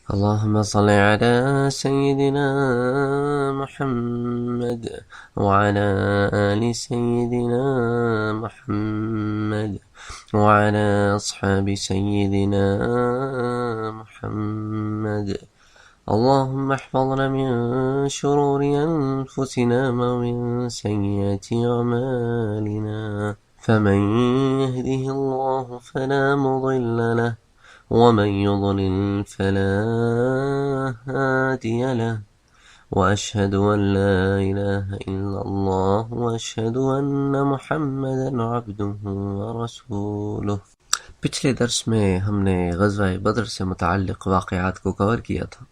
اللهم صل على سيدنا محمد وعلى آل سيدنا محمد وعلى أصحاب سيدنا محمد. اللهم احفظنا من شرور أنفسنا ومن سيئات أعمالنا، فمن يهده الله فلا مضل له ومن يضلل فلا هادي له، وأشهد أن لا إله إلا الله وأشهد أن محمدا عبده ورسوله. پچھلے درس میں ہم نے غزوہ بدر سے متعلق واقعات کو کور کیا تھا،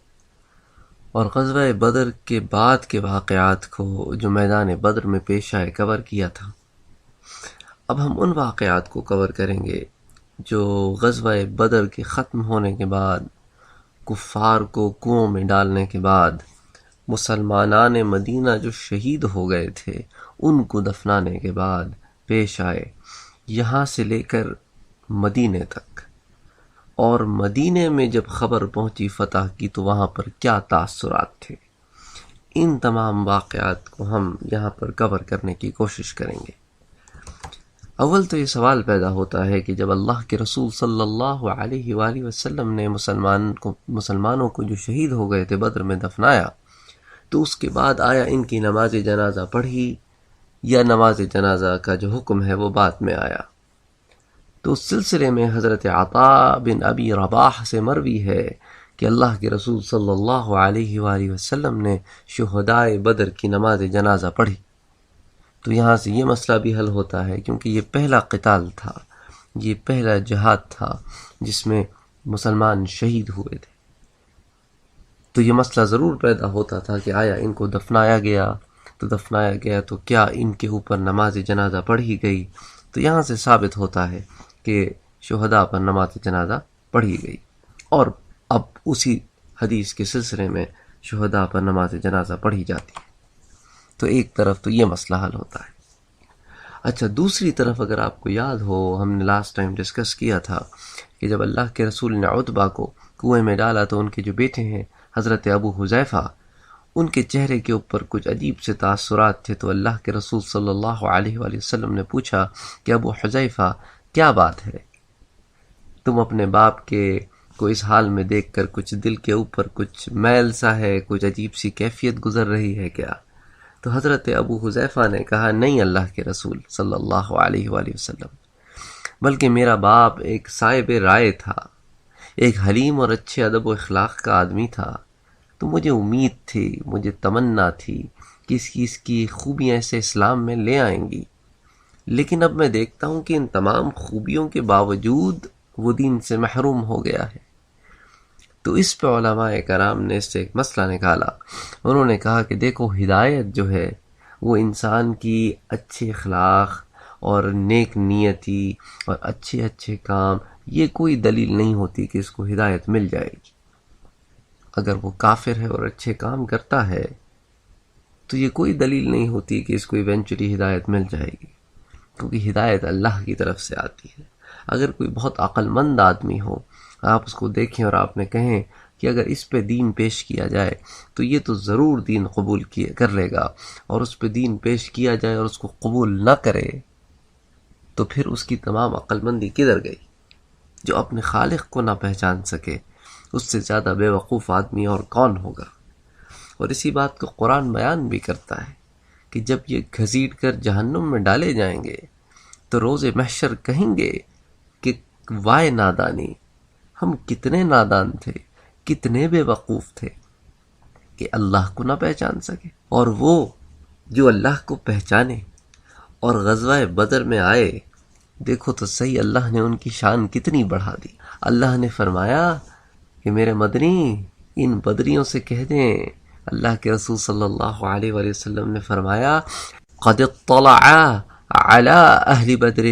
اور غزوہ بدر کے بعد کے واقعات کو جو میدان بدر میں پیش آئے کور کیا تھا۔ اب ہم ان واقعات کو کور کریں گے جو غزوہ بدر کے ختم ہونے کے بعد، کفار کو کنووں میں ڈالنے کے بعد، مسلمانان مدینہ جو شہید ہو گئے تھے ان کو دفنانے کے بعد پیش آئے، یہاں سے لے کر مدینے تک۔ اور مدینے میں جب خبر پہنچی فتح کی تو وہاں پر کیا تاثرات تھے، ان تمام واقعات کو ہم یہاں پر کور کرنے کی کوشش کریں گے۔ اول تو یہ سوال پیدا ہوتا ہے کہ جب اللہ کے رسول صلی اللہ علیہ وآلہ وسلم نے مسلمانوں کو جو شہید ہو گئے تھے بدر میں دفنایا، تو اس کے بعد آیا ان کی نماز جنازہ پڑھی یا نماز جنازہ کا جو حکم ہے وہ بعد میں آیا؟ تو اس سلسلے میں حضرت عطاء بن ابی رباح سے مروی ہے کہ اللہ کے رسول صلی اللہ علیہ وآلہ وسلم نے شہدائے بدر کی نماز جنازہ پڑھی۔ تو یہاں سے یہ مسئلہ بھی حل ہوتا ہے، کیونکہ یہ پہلا قتال تھا، یہ پہلا جہاد تھا جس میں مسلمان شہید ہوئے تھے۔ تو یہ مسئلہ ضرور پیدا ہوتا تھا کہ آیا ان کو دفنایا گیا تو کیا ان کے اوپر نماز جنازہ پڑھی گئی؟ تو یہاں سے ثابت ہوتا ہے کہ شہداء پر نماز جنازہ پڑھی گئی، اور اب اسی حدیث کے سلسلے میں شہداء پر نماز جنازہ پڑھی جاتی ہے۔ تو ایک طرف تو یہ مسئلہ حل ہوتا ہے۔ اچھا، دوسری طرف اگر آپ کو یاد ہو، ہم نے لاسٹ ٹائم ڈسکس کیا تھا کہ جب اللہ کے رسول نے عتبہ کو کنویں میں ڈالا تو ان کے جو بیٹے ہیں حضرت ابو حذیفہ، ان کے چہرے کے اوپر کچھ عجیب سے تاثرات تھے۔ تو اللہ کے رسول صلی اللہ علیہ وآلہ وسلم نے پوچھا کہ ابو حذیفہ کیا بات ہے، تم اپنے باپ کے کو اس حال میں دیکھ کر کچھ دل کے اوپر کچھ میل سا ہے، کچھ عجیب سی کیفیت گزر رہی ہے کیا؟ تو حضرت ابو حذیفہ نے کہا نہیں اللہ کے رسول صلی اللہ علیہ وآلہ وسلم، بلکہ میرا باپ ایک صاحب رائے تھا، ایک حلیم اور اچھے ادب و اخلاق کا آدمی تھا۔ تو مجھے امید تھی، مجھے تمنا تھی کہ اس کی خوبیاں اسے اسلام میں لے آئیں گی، لیکن اب میں دیکھتا ہوں کہ ان تمام خوبیوں کے باوجود وہ دین سے محروم ہو گیا ہے۔ تو اس پہ علماء کرام نے اس سے ایک مسئلہ نکالا، انہوں نے کہا کہ دیکھو، ہدایت جو ہے وہ انسان کی اچھے اخلاق اور نیک نیتی اور اچھے کام، یہ کوئی دلیل نہیں ہوتی کہ اس کو ہدایت مل جائے گی۔ اگر وہ کافر ہے اور اچھے کام کرتا ہے تو یہ کوئی دلیل نہیں ہوتی کہ اس کو ایونچولی ہدایت مل جائے گی، کیونکہ ہدایت اللہ کی طرف سے آتی ہے۔ اگر کوئی بہت عقل مند آدمی ہو، آپ اس کو دیکھیں اور آپ نے کہیں کہ اگر اس پہ دین پیش کیا جائے تو یہ تو ضرور دین قبول کر لے گا، اور اس پہ دین پیش کیا جائے اور اس کو قبول نہ کرے تو پھر اس کی تمام عقل مندی کدھر گئی؟ جو اپنے خالق کو نہ پہچان سکے، اس سے زیادہ بے وقوف آدمی اور کون ہوگا؟ اور اسی بات کو قرآن بیان بھی کرتا ہے کہ جب یہ گھسیٹ کر جہنم میں ڈالے جائیں گے تو روز محشر کہیں گے کہ وائے نادانی، ہم کتنے نادان تھے، کتنے بے وقوف تھے کہ اللہ کو نہ پہچان سکے۔ اور وہ جو اللہ کو پہچانے اور غزوہ بدر میں آئے، دیکھو تو صحیح اللہ نے ان کی شان کتنی بڑھا دی۔ اللہ نے فرمایا کہ میرے مدنی ان بدریوں سے کہہ دیں، اللہ کے رسول صلی اللہ علیہ وآلہ وسلم نے فرمایا قد اطلع على اہل بدر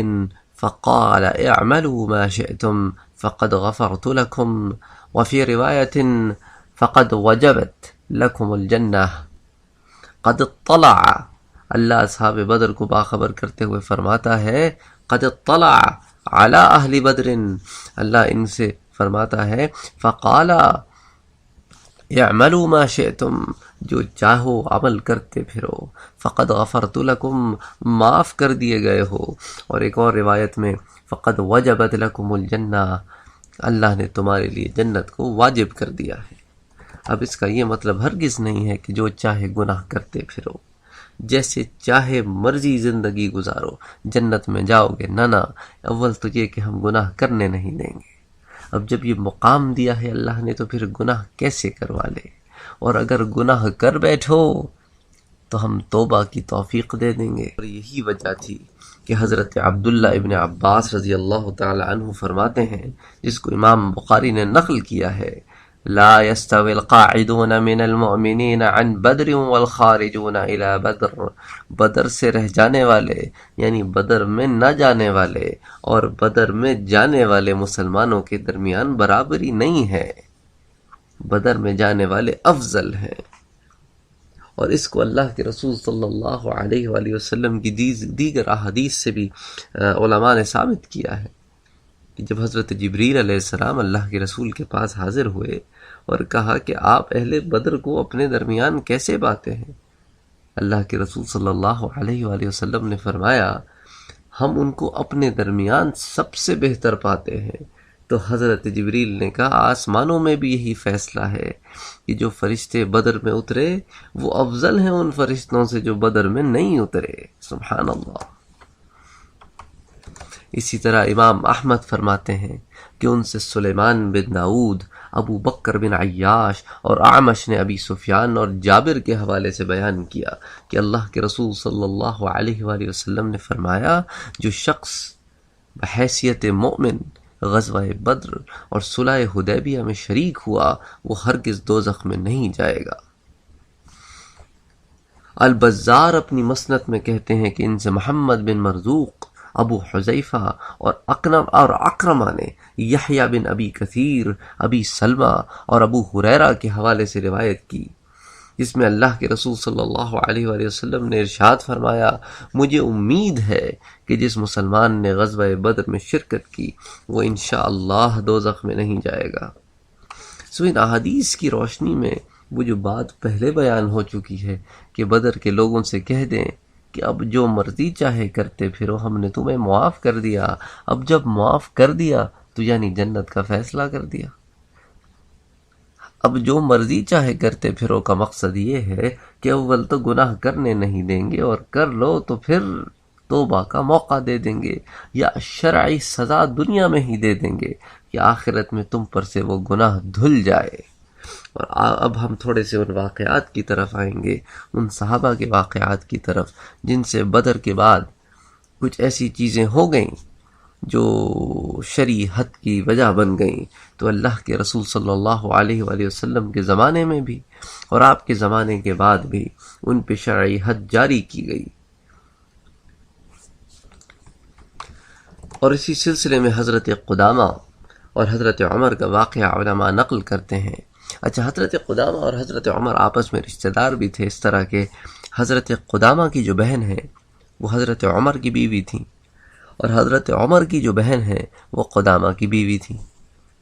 فقال اعملوا ما شئتم فقد غفرت لكم وفي رواية فقد وجبت لكم الجنہ۔ قد اطلع، اللہ اصحاب بدر کو باخبر کرتے ہوئے فرماتا ہے قد اطلع على اہل بدر، اللہ ان سے فرماتا ہے فقال، اعملوا ما شئتم، جو چاہو عمل کرتے پھرو، فقد غفرت لکم، معاف کر دیے گئے ہو۔ اور ایک اور روایت میں فقد وجبت لکم الجنہ، اللہ نے تمہارے لیے جنت کو واجب کر دیا ہے۔ اب اس کا یہ مطلب ہرگز نہیں ہے کہ جو چاہے گناہ کرتے پھرو، جیسے چاہے مرضی زندگی گزارو جنت میں جاؤ گے، نہ، اول تو یہ کہ ہم گناہ کرنے نہیں دیں گے۔ اب جب یہ مقام دیا ہے اللہ نے تو پھر گناہ کیسے کروا لے، اور اگر گناہ کر بیٹھو تو ہم توبہ کی توفیق دے دیں گے۔ اور یہی وجہ تھی کہ حضرت عبداللہ ابن عباس رضی اللہ تعالی عنہ فرماتے ہیں، جس کو امام بخاری نے نقل کیا ہے، لا يستوي القاعدون من المؤمنین عن بدر والخارجون الى بدر، بدر سے رہ جانے والے یعنی بدر میں نہ جانے والے اور بدر میں جانے والے مسلمانوں کے درمیان برابری نہیں ہے، بدر میں جانے والے افضل ہیں۔ اور اس کو اللہ کے رسول صلی اللہ علیہ وآلہ وسلم کی دیگر احادیث سے بھی علماء نے ثابت کیا ہے کہ جب حضرت جبریل علیہ السلام اللہ کے رسول کے پاس حاضر ہوئے اور کہا کہ آپ اہل بدر کو اپنے درمیان کیسے باتے ہیں، اللہ کے رسول صلی اللہ علیہ وآلہ وسلم نے فرمایا ہم ان کو اپنے درمیان سب سے بہتر پاتے ہیں۔ تو حضرت جبریل نے کہا آسمانوں میں بھی یہی فیصلہ ہے کہ جو فرشتے بدر میں اترے وہ افضل ہیں ان فرشتوں سے جو بدر میں نہیں اترے۔ سبحان اللہ۔ اسی طرح امام احمد فرماتے ہیں کہ ان سے سلیمان بن داؤد، ابو بکر بن عیاش اور اعمش نے ابی سفیان اور جابر کے حوالے سے بیان کیا کہ اللہ کے رسول صلی اللہ علیہ وآلہ وسلم نے فرمایا جو شخص بحیثیت مومن غزوہ بدر اور صلح حدیبیہ میں شریک ہوا وہ ہرگز دوزخ میں نہیں جائے گا۔ البزار اپنی مسند میں کہتے ہیں کہ ان سے محمد بن مرزوق، ابو حذیفہ اور اکرمہ نے یحییٰ بن ابی کثیر، ابی سلمہ اور ابو ہریرہ کے حوالے سے روایت کی، جس میں اللہ کے رسول صلی اللہ علیہ وآلہ وسلم نے ارشاد فرمایا مجھے امید ہے کہ جس مسلمان نے غزوہ بدر میں شرکت کی وہ انشاءاللہ دوزخ میں نہیں جائے گا۔ سو ان احادیث کی روشنی میں وہ جو بات پہلے بیان ہو چکی ہے کہ بدر کے لوگوں سے کہہ دیں کہ اب جو مرضی چاہے کرتے پھرو، ہم نے تمہیں معاف کر دیا، اب جب معاف کر دیا تو یعنی جنت کا فیصلہ کر دیا۔ اب جو مرضی چاہے کرتے پھرو کا مقصد یہ ہے کہ اول تو گناہ کرنے نہیں دیں گے، اور کر لو تو پھر توبہ کا موقع دے دیں گے، یا شرعی سزا دنیا میں ہی دے دیں گے کہ آخرت میں تم پر سے وہ گناہ دھل جائے۔ اور اب ہم تھوڑے سے ان واقعات کی طرف آئیں گے، ان صحابہ کے واقعات کی طرف جن سے بدر کے بعد کچھ ایسی چیزیں ہو گئیں جو شرعی حد کی وجہ بن گئیں، تو اللہ کے رسول صلی اللہ علیہ وآلہ وسلم کے زمانے میں بھی اور آپ کے زمانے کے بعد بھی ان پہ شرعی حد جاری کی گئی۔ اور اسی سلسلے میں حضرت قدامہ اور حضرت عمر کا واقعہ علماء نقل کرتے ہیں۔ اچھا، حضرت قدامہ اور حضرت عمر آپس میں رشتہ دار بھی تھے، اس طرح کہ حضرت قدامہ کی جو بہن ہے وہ حضرت عمر کی بیوی تھی، اور حضرت عمر کی جو بہن ہے وہ قدامہ کی بیوی تھی،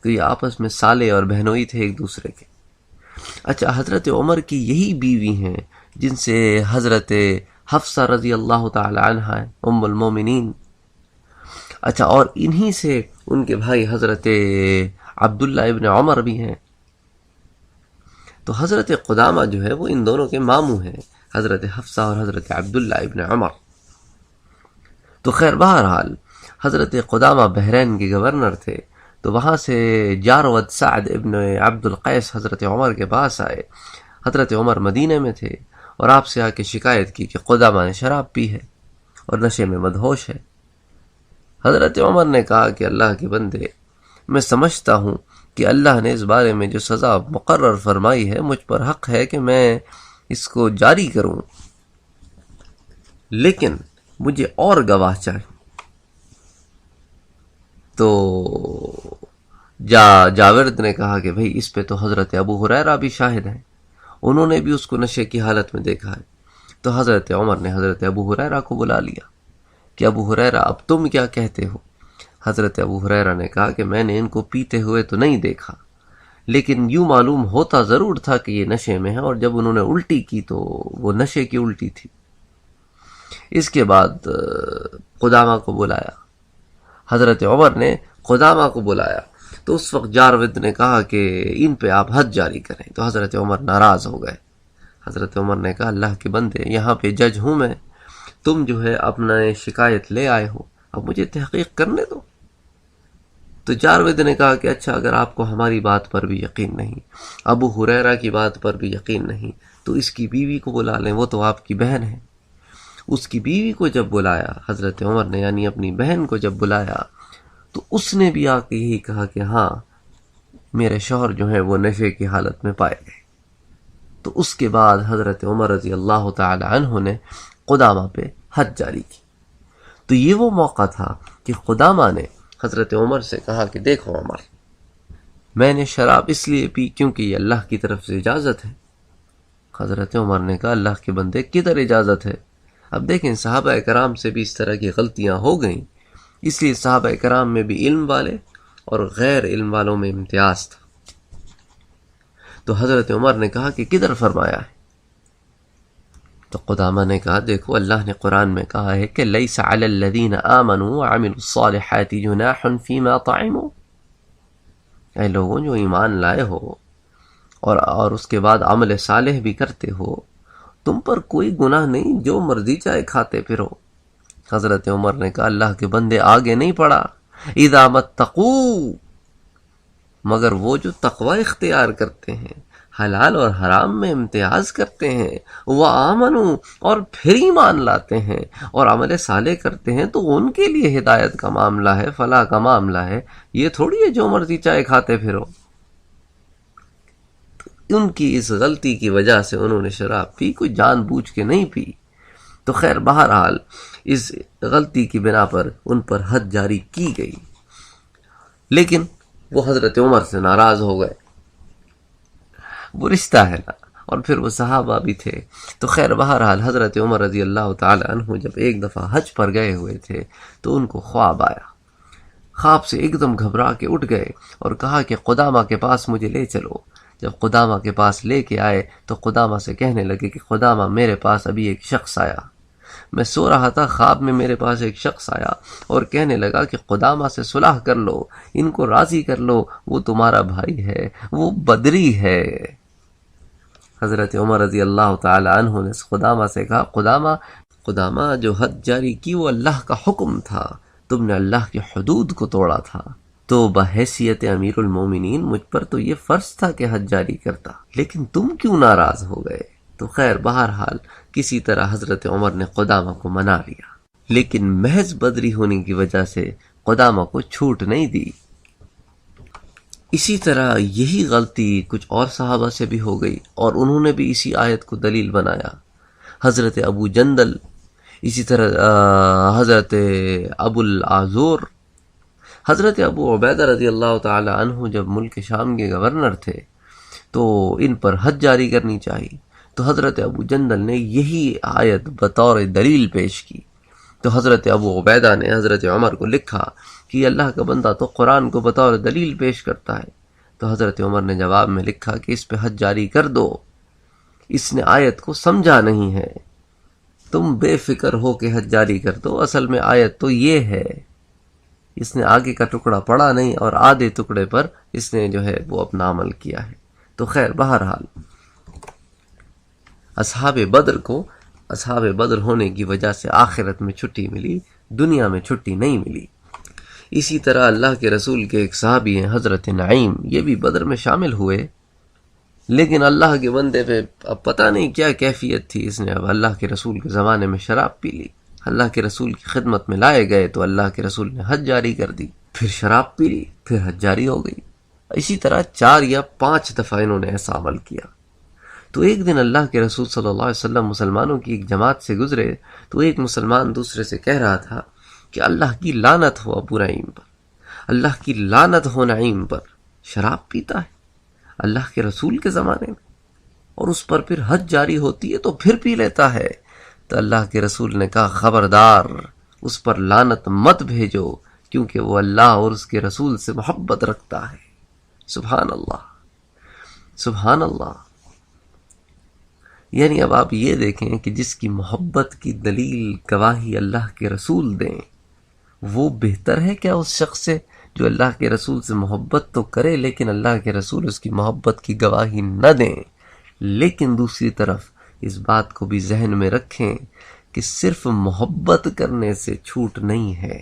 تو یہ آپس میں سالے اور بہنوئی تھے ایک دوسرے کے۔ اچھا، حضرت عمر کی یہی بیوی ہیں جن سے حضرت حفصہ رضی اللہ تعالی عنہ ام المومنین۔ اچھا، اور انہی سے ان کے بھائی حضرت عبداللہ ابن عمر بھی ہیں۔ تو حضرت قدامہ جو ہے وہ ان دونوں کے ماموں ہیں، حضرت حفصہ اور حضرت عبداللہ ابن عمر۔ تو خیر بہرحال حضرت قدامہ بحرین کے گورنر تھے، تو وہاں سے جارود سعد ابن عبد القیس حضرت عمر کے پاس آئے۔ حضرت عمر مدینے میں تھے اور آپ سے آ کے شکایت کی کہ قدامہ نے شراب پی ہے اور نشے میں مدہوش ہے۔ حضرت عمر نے کہا کہ اللہ کے بندے، میں سمجھتا ہوں کہ اللہ نے اس بارے میں جو سزا مقرر فرمائی ہے مجھ پر حق ہے کہ میں اس کو جاری کروں، لیکن مجھے اور گواہ چاہیے۔ تو جاورد نے کہا کہ بھئی اس پہ تو حضرت ابو ہریرہ بھی شاہد ہیں، انہوں نے بھی اس کو نشے کی حالت میں دیکھا ہے۔ تو حضرت عمر نے حضرت ابو ہریرہ کو بلا لیا کہ ابو ہریرہ اب تم کیا کہتے ہو؟ حضرت ابو ہریرہ نے کہا کہ میں نے ان کو پیتے ہوئے تو نہیں دیکھا، لیکن یوں معلوم ہوتا ضرور تھا کہ یہ نشے میں ہے، اور جب انہوں نے الٹی کی تو وہ نشے کی الٹی تھی۔ اس کے بعد قدامہ کو بلایا، حضرت عمر نے قدامہ کو بلایا، تو اس وقت جارود نے کہا کہ ان پہ آپ حد جاری کریں، تو حضرت عمر ناراض ہو گئے۔ حضرت عمر نے کہا اللہ کے بندے، یہاں پہ جج ہوں میں، تم جو ہے اپنا شکایت لے آئے ہو، اب مجھے تحقیق کرنے دو۔ تو جارود نے کہا کہ اچھا، اگر آپ کو ہماری بات پر بھی یقین نہیں، ابو ہریرہ کی بات پر بھی یقین نہیں، تو اس کی بیوی کو بلا لیں، وہ تو آپ کی بہن ہے۔ اس کی بیوی کو جب بلایا حضرت عمر نے، یعنی اپنی بہن کو جب بلایا، تو اس نے بھی آ کے یہی کہا کہ ہاں میرے شوہر جو ہیں وہ نشے کی حالت میں پائے گئے۔ تو اس کے بعد حضرت عمر رضی اللہ تعالی عنہ نے قدامہ پہ حد جاری کی۔ تو یہ وہ موقع تھا کہ قدامہ نے حضرت عمر سے کہا کہ دیکھو عمر، میں نے شراب اس لیے پی کیونکہ یہ اللہ کی طرف سے اجازت ہے۔ حضرت عمر نے کہا اللہ کے بندے کدھر اجازت ہے؟ اب دیکھیں صحابہ کرام سے بھی اس طرح کی غلطیاں ہو گئیں، اس لیے صحابہ کرام میں بھی علم والے اور غیر علم والوں میں امتیاز تھا۔ تو حضرت عمر نے کہا کہ کدھر فرمایا ہے؟ تو قدامہ نے کہا دیکھو اللہ نے قرآن میں کہا ہے کہ لیس علی الذین آمنوا وعملوا الصالحات جناح فیما طعموا، اے لوگوں جو ایمان لائے ہو اور اس کے بعد عمل صالح بھی کرتے ہو، تم پر کوئی گناہ نہیں، جو مرضی چاہے کھاتے پھرو۔ حضرت عمر نے کہا اللہ کے بندے آگے نہیں پڑا، اذا متقوا، مگر وہ جو تقوی اختیار کرتے ہیں، حلال اور حرام میں امتیاز کرتے ہیں، وآمنوا، اور پھر ایمان لاتے ہیں اور عمل صالح کرتے ہیں، تو ان کے لیے ہدایت کا معاملہ ہے، فلاح کا معاملہ ہے، یہ تھوڑی ہے جو مرضی چاہے کھاتے پھرو۔ ان کی اس غلطی کی وجہ سے انہوں نے شراب پی، کوئی جان بوجھ کے نہیں پی۔ تو خیر بہرحال اس غلطی کی بنا پر ان پر حد جاری کی گئی، لیکن وہ حضرت عمر سے ناراض ہو گئے، وہ رشتہ ہے نا، اور پھر وہ صحابہ بھی تھے۔ تو خیر بہرحال حضرت عمر رضی اللہ تعالی عنہ جب ایک دفعہ حج پر گئے ہوئے تھے تو ان کو خواب آیا، خواب سے ایک دم گھبرا کے اٹھ گئے اور کہا کہ قدامہ کے پاس مجھے لے چلو۔ جب قدامہ کے پاس لے کے آئے تو قدامہ سے کہنے لگے کہ قدامہ میرے پاس ابھی ایک شخص آیا، میں سو رہا تھا، خواب میں میرے پاس ایک شخص آیا اور کہنے لگا کہ قدامہ سے صلح کر لو، ان کو راضی کر لو، وہ تمہارا بھائی ہے، وہ بدری ہے۔ حضرت عمر رضی اللہ تعالی عنہ نے قدامہ سے کہا قدامہ جو حد جاری کی وہ اللہ کا حکم تھا، تم نے اللہ کی حدود کو توڑا تھا، تو بحیثیت امیر المومنین مجھ پر تو یہ فرض تھا کہ حد جاری کرتا، لیکن تم کیوں ناراض ہو گئے؟ تو خیر بہرحال کسی طرح حضرت عمر نے قدامہ کو منا لیا، لیکن محض بدری ہونے کی وجہ سے قدامہ کو چھوٹ نہیں دی۔ اسی طرح یہی غلطی کچھ اور صحابہ سے بھی ہو گئی، اور انہوں نے بھی اسی آیت کو دلیل بنایا۔ حضرت ابو جندل، اسی طرح حضرت ابو العذور، حضرت ابو عبیدہ رضی اللہ تعالی عنہ جب ملک شام کے گورنر تھے تو ان پر حد جاری کرنی چاہیے، تو حضرت ابو جندل نے یہی آیت بطور دلیل پیش کی۔ تو حضرت ابو عبیدہ نے حضرت عمر کو لکھا کہ اللہ کا بندہ تو قرآن کو بطور دلیل پیش کرتا ہے۔ تو حضرت عمر نے جواب میں لکھا کہ اس پہ حد جاری کر دو، اس نے آیت کو سمجھا نہیں ہے، تم بے فکر ہو کہ حد جاری کر دو، اصل میں آیت تو یہ ہے، اس نے آگے کا ٹکڑا پڑھا نہیں اور آدھے ٹکڑے پر اس نے جو ہے وہ اپنا عمل کیا ہے۔ تو خیر بہرحال اصحاب بدر ہونے کی وجہ سے آخرت میں چھٹی ملی، دنیا میں چھٹی نہیں ملی۔ اسی طرح اللہ کے رسول کے ایک صحابی ہیں حضرت نعیم، یہ بھی بدر میں شامل ہوئے، لیکن اللہ کے بندے پہ اب پتہ نہیں کیا کیفیت تھی، اس نے اب اللہ کے رسول کے زمانے میں شراب پی لی، اللہ کے رسول کی خدمت میں لائے گئے تو اللہ کے رسول نے حد جاری کر دی، پھر شراب پی لی، پھر حد جاری ہو گئی۔ اسی طرح 4 یا 5 دفعہ انہوں نے ایسا عمل کیا۔ تو ایک دن اللہ کے رسول صلی اللہ علیہ وسلم مسلمانوں کی ایک جماعت سے گزرے تو ایک مسلمان دوسرے سے کہہ رہا تھا کہ اللہ کی لعنت ہو ابو نعیم پر، اللہ کی لعنت ہو نعیم پر، شراب پیتا ہے اللہ کے رسول کے زمانے میں، اور اس پر پھر حد جاری ہوتی ہے تو پھر پی لیتا ہے۔ تو اللہ کے رسول نے کہا خبردار، اس پر لعنت مت بھیجو، کیونکہ وہ اللہ اور اس کے رسول سے محبت رکھتا ہے۔ سبحان اللہ۔ سبحان اللہ. یعنی اب آپ یہ دیکھیں کہ جس کی محبت کی دلیل گواہی اللہ کے رسول دیں، وہ بہتر ہے کیا اس شخص سے جو اللہ کے رسول سے محبت تو کرے لیکن اللہ کے رسول اس کی محبت کی گواہی نہ دیں؟ لیکن دوسری طرف اس بات کو بھی ذہن میں رکھیں کہ صرف محبت کرنے سے چھوٹ نہیں ہے.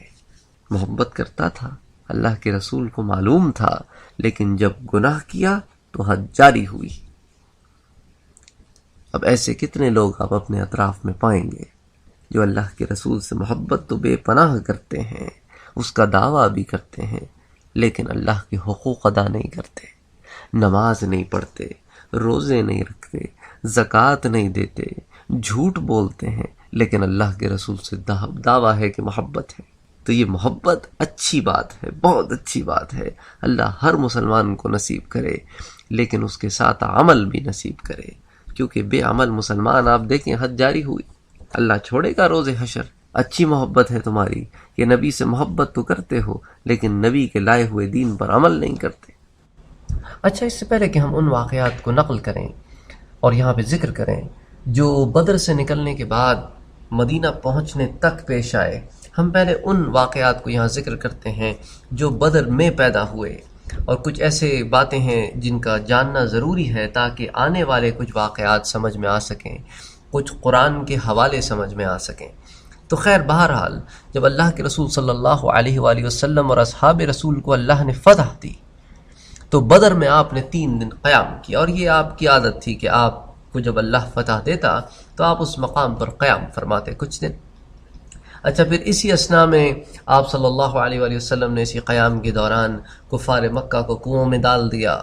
محبت کرتا تھا، اللہ کے رسول کو معلوم تھا، لیکن جب گناہ کیا تو حد جاری ہوئی. اب ایسے کتنے لوگ آپ اپنے اطراف میں پائیں گے جو اللہ کے رسول سے محبت تو بے پناہ کرتے ہیں، اس کا دعویٰ بھی کرتے ہیں، لیکن اللہ کے حقوق ادا نہیں کرتے، نماز نہیں پڑھتے، روزے نہیں رکھتے، زکوٰۃ نہیں دیتے، جھوٹ بولتے ہیں، لیکن اللہ کے رسول سے دعویٰ ہے کہ محبت ہے. تو یہ محبت اچھی بات ہے، بہت اچھی بات ہے. اللہ ہر مسلمان کو نصیب کرے، لیکن اس کے ساتھ عمل بھی نصیب کرے، کیونکہ بے عمل مسلمان آپ دیکھیں حد جاری ہوئی. اللہ چھوڑے گا روز حشر. اچھی محبت ہے تمہاری کہ نبی سے محبت تو کرتے ہو لیکن نبی کے لائے ہوئے دین پر عمل نہیں کرتے. اچھا، اس سے پہلے کہ ہم ان واقعات کو نقل کریں اور یہاں پہ ذکر کریں جو بدر سے نکلنے کے بعد مدینہ پہنچنے تک پیش آئے، ہم پہلے ان واقعات کو یہاں ذکر کرتے ہیں جو بدر میں پیدا ہوئے، اور کچھ ایسے باتیں ہیں جن کا جاننا ضروری ہے تاکہ آنے والے کچھ واقعات سمجھ میں آ سکیں، کچھ قرآن کے حوالے سمجھ میں آ سکیں. تو خیر، بہرحال جب اللہ کے رسول صلی اللہ علیہ وآلہ وسلم اور اصحاب رسول کو اللہ نے فتح دی تو بدر میں آپ نے 3 دن قیام کیا، اور یہ آپ کی عادت تھی کہ آپ کو جب اللہ فتح دیتا تو آپ اس مقام پر قیام فرماتے کچھ دن. اچھا، پھر اسی اسنا میں آپ صلی اللہ علیہ وآلہ وسلم نے اسی قیام کے دوران کفار مکہ کو کنووں میں ڈال دیا،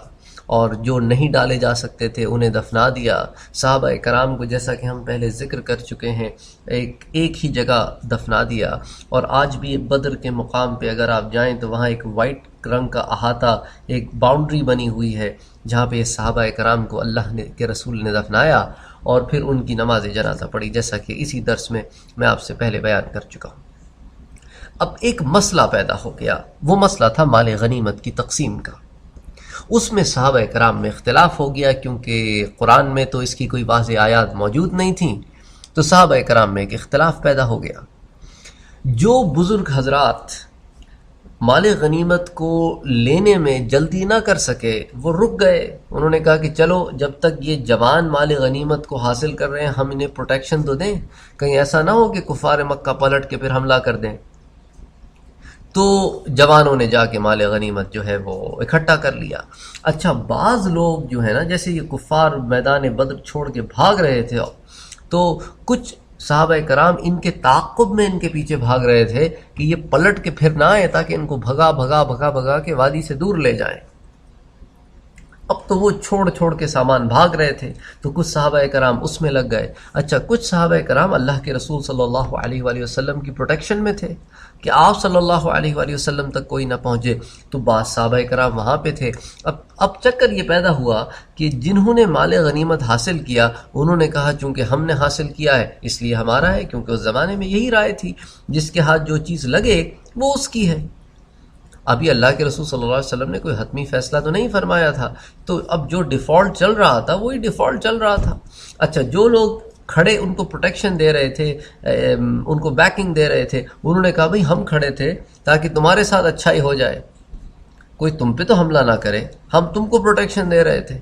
اور جو نہیں ڈالے جا سکتے تھے انہیں دفنا دیا. صحابہ کرام کو جیسا کہ ہم پہلے ذکر کر چکے ہیں ایک ہی جگہ دفنا دیا. اور آج بھی بدر کے مقام پہ اگر آپ جائیں تو وہاں ایک وائٹ رنگ کا احاطہ، ایک باؤنڈری بنی ہوئی ہے جہاں پہ صحابہ کرام کو اللہ کے رسول نے دفنایا اور پھر ان کی نماز جنازہ پڑھی، جیسا کہ اسی درس میں آپ سے پہلے بیان کر چکا ہوں. اب ایک مسئلہ پیدا ہو گیا، وہ مسئلہ تھا مال غنیمت کی تقسیم کا. اس میں صحابہ کرام میں اختلاف ہو گیا، کیونکہ قرآن میں تو اس کی کوئی واضح آیات موجود نہیں تھیں، تو صحابہ کرام میں ایک اختلاف پیدا ہو گیا. جو بزرگ حضرات مال غنیمت کو لینے میں جلدی نہ کر سکے وہ رک گئے. انہوں نے کہا کہ چلو جب تک یہ جوان مال غنیمت کو حاصل کر رہے ہیں ہم انہیں پروٹیکشن تو دیں، کہیں ایسا نہ ہو کہ کفار مکہ پلٹ کے پھر حملہ کر دیں. تو جوانوں نے جا کے مال غنیمت جو ہے وہ اکٹھا کر لیا. اچھا، بعض لوگ جو ہے نا، جیسے یہ کفار میدان بدر چھوڑ کے بھاگ رہے تھے تو کچھ صحابہ کرام ان کے تعاقب میں ان کے پیچھے بھاگ رہے تھے کہ یہ پلٹ کے پھر نہ آئے، تاکہ ان کو بھگا کے وادی سے دور لے جائیں. اب تو وہ چھوڑ کے سامان بھاگ رہے تھے، تو کچھ صحابہ کرام اس میں لگ گئے. اچھا، کچھ صحابہ کرام اللہ کے رسول صلی اللہ علیہ وآلہ وسلم کی پروٹیکشن میں تھے کہ آپ صلی اللہ علیہ وآلہ وسلم تک کوئی نہ پہنچے، تو بعض صحابہ کرام وہاں پہ تھے. اب چکر یہ پیدا ہوا کہ جنہوں نے مال غنیمت حاصل کیا انہوں نے کہا چونکہ ہم نے حاصل کیا ہے اس لیے ہمارا ہے، کیونکہ اس زمانے میں یہی رائے تھی، جس کے ہاتھ جو چیز لگے وہ اس کی ہے. ابھی اللہ کے رسول صلی اللہ علیہ وسلم نے کوئی حتمی فیصلہ تو نہیں فرمایا تھا، تو اب جو ڈیفالٹ چل رہا تھا وہی ڈیفالٹ چل رہا تھا. اچھا، جو لوگ کھڑے ان کو پروٹیکشن دے رہے تھے، ان کو بیکنگ دے رہے تھے، انہوں نے کہا بھئی ہم کھڑے تھے تاکہ تمہارے ساتھ اچھائی ہو جائے، کوئی تم پہ تو حملہ نہ کرے، ہم تم کو پروٹیکشن دے رہے تھے،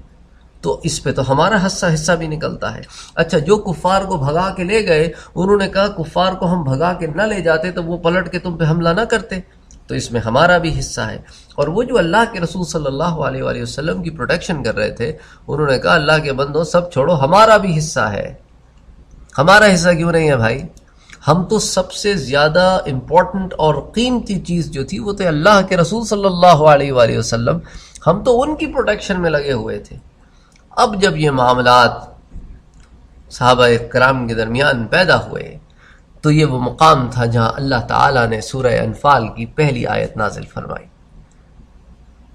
تو اس پہ تو ہمارا حصہ بھی نکلتا ہے. اچھا، جو کفار کو بھگا کے لے گئے انہوں نے کہا کفار کو ہم بھگا کے نہ لے جاتے تو وہ پلٹ کے تم پہ حملہ نہ کرتے، تو اس میں ہمارا بھی حصہ ہے. اور وہ جو اللہ کے رسول صلی اللہ علیہ وآلہ وسلم کی پروٹیکشن کر رہے تھے انہوں نے کہا اللہ کے بندوں سب چھوڑو، ہمارا بھی حصہ ہے. ہمارا حصہ کیوں نہیں ہے بھائی؟ ہم تو سب سے زیادہ امپورٹنٹ اور قیمتی چیز جو تھی وہ تو اللہ کے رسول صلی اللہ علیہ وآلہ وسلم، ہم تو ان کی پروٹیکشن میں لگے ہوئے تھے. اب جب یہ معاملات صحابہ کرام کے درمیان پیدا ہوئے تو یہ وہ مقام تھا جہاں اللہ تعالیٰ نے سورہ انفال کی پہلی آیت نازل فرمائی.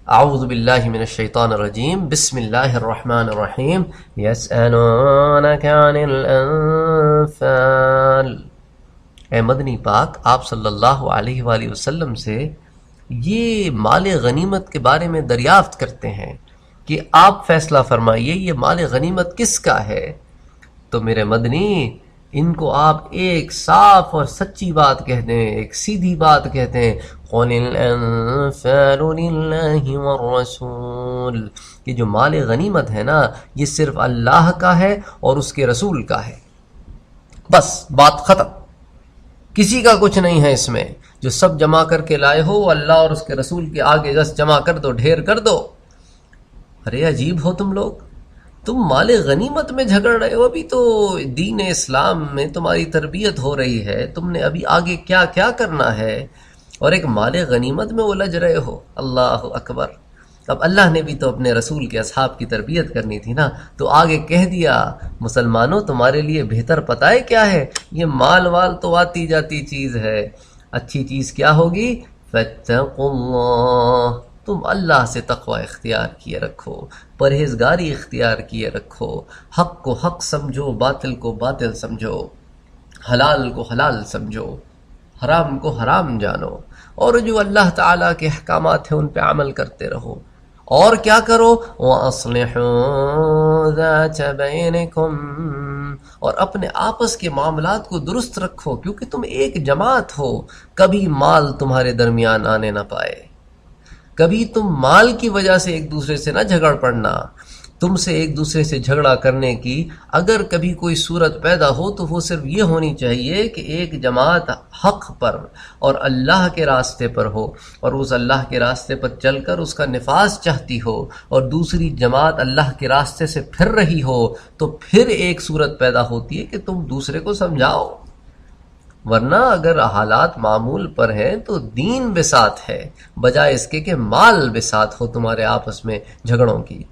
اعوذ باللہ من الشیطان الرجیم، بسم اللہ الرحمن الرحیم. یسألونک عن الانفال، اے مدنی پاک آپ صلی اللہ علیہ وآلہ وسلم سے یہ مال غنیمت کے بارے میں دریافت کرتے ہیں کہ آپ فیصلہ فرمائیے یہ مال غنیمت کس کا ہے۔ تو میرے مدنی ان کو آپ ایک صاف اور سچی بات کہہ دیں، ایک سیدھی بات کہتے ہیں، قُلِ الْأَنفَالُ لِلَّهِ وَالرَّسُولِ، کہ جو مال غنیمت ہے نا یہ صرف اللہ کا ہے اور اس کے رسول کا ہے، بس بات ختم، کسی کا کچھ نہیں ہے اس میں، جو سب جمع کر کے لائے ہو وہ اللہ اور اس کے رسول کے آگے جس جمع کر دو، ڈھیر کر دو۔ ارے عجیب ہو تم لوگ، تم مال غنیمت میں جھگڑ رہے ہو، ابھی تو دین اسلام میں تمہاری تربیت ہو رہی ہے، تم نے ابھی آگے کیا کیا کرنا ہے، اور ایک مال غنیمت میں الجھ رہے ہو۔ اللہ اکبر۔ اب اللہ نے بھی تو اپنے رسول کے اصحاب کی تربیت کرنی تھی نا، تو آگے کہہ دیا مسلمانوں تمہارے لیے بہتر پتہ ہے کیا ہے، یہ مال وال تو آتی جاتی چیز ہے، اچھی چیز کیا ہوگی، فاتقوا اللہ، تم اللہ سے تقوی اختیار کیے رکھو، پرہیزگاری اختیار کیے رکھو، حق کو حق سمجھو، باطل کو باطل سمجھو، حلال کو حلال سمجھو، حرام کو حرام جانو، اور جو اللہ تعالیٰ کے احکامات ہیں ان پہ عمل کرتے رہو۔ اور کیا کرو، وَأَصْلِحُوا ذَاتَ بَيْنِكُمْ، اور اپنے آپس کے معاملات کو درست رکھو، کیونکہ تم ایک جماعت ہو، کبھی مال تمہارے درمیان آنے نہ پائے، کبھی تم مال کی وجہ سے ایک دوسرے سے نہ جھگڑ پڑنا، تم سے ایک دوسرے سے جھگڑا کرنے کی اگر کبھی کوئی صورت پیدا ہو تو وہ صرف یہ ہونی چاہیے کہ ایک جماعت حق پر اور اللہ کے راستے پر ہو، اور اس اللہ کے راستے پر چل کر اس کا نفاذ چاہتی ہو، اور دوسری جماعت اللہ کے راستے سے پھر رہی ہو، تو پھر ایک صورت پیدا ہوتی ہے کہ تم دوسرے کو سمجھاؤ، ورنہ اگر حالات معمول پر ہیں تو دین بساط ہے، بجائے اس کے کہ مال بساط ہو تمہارے آپس میں جھگڑوں کی۔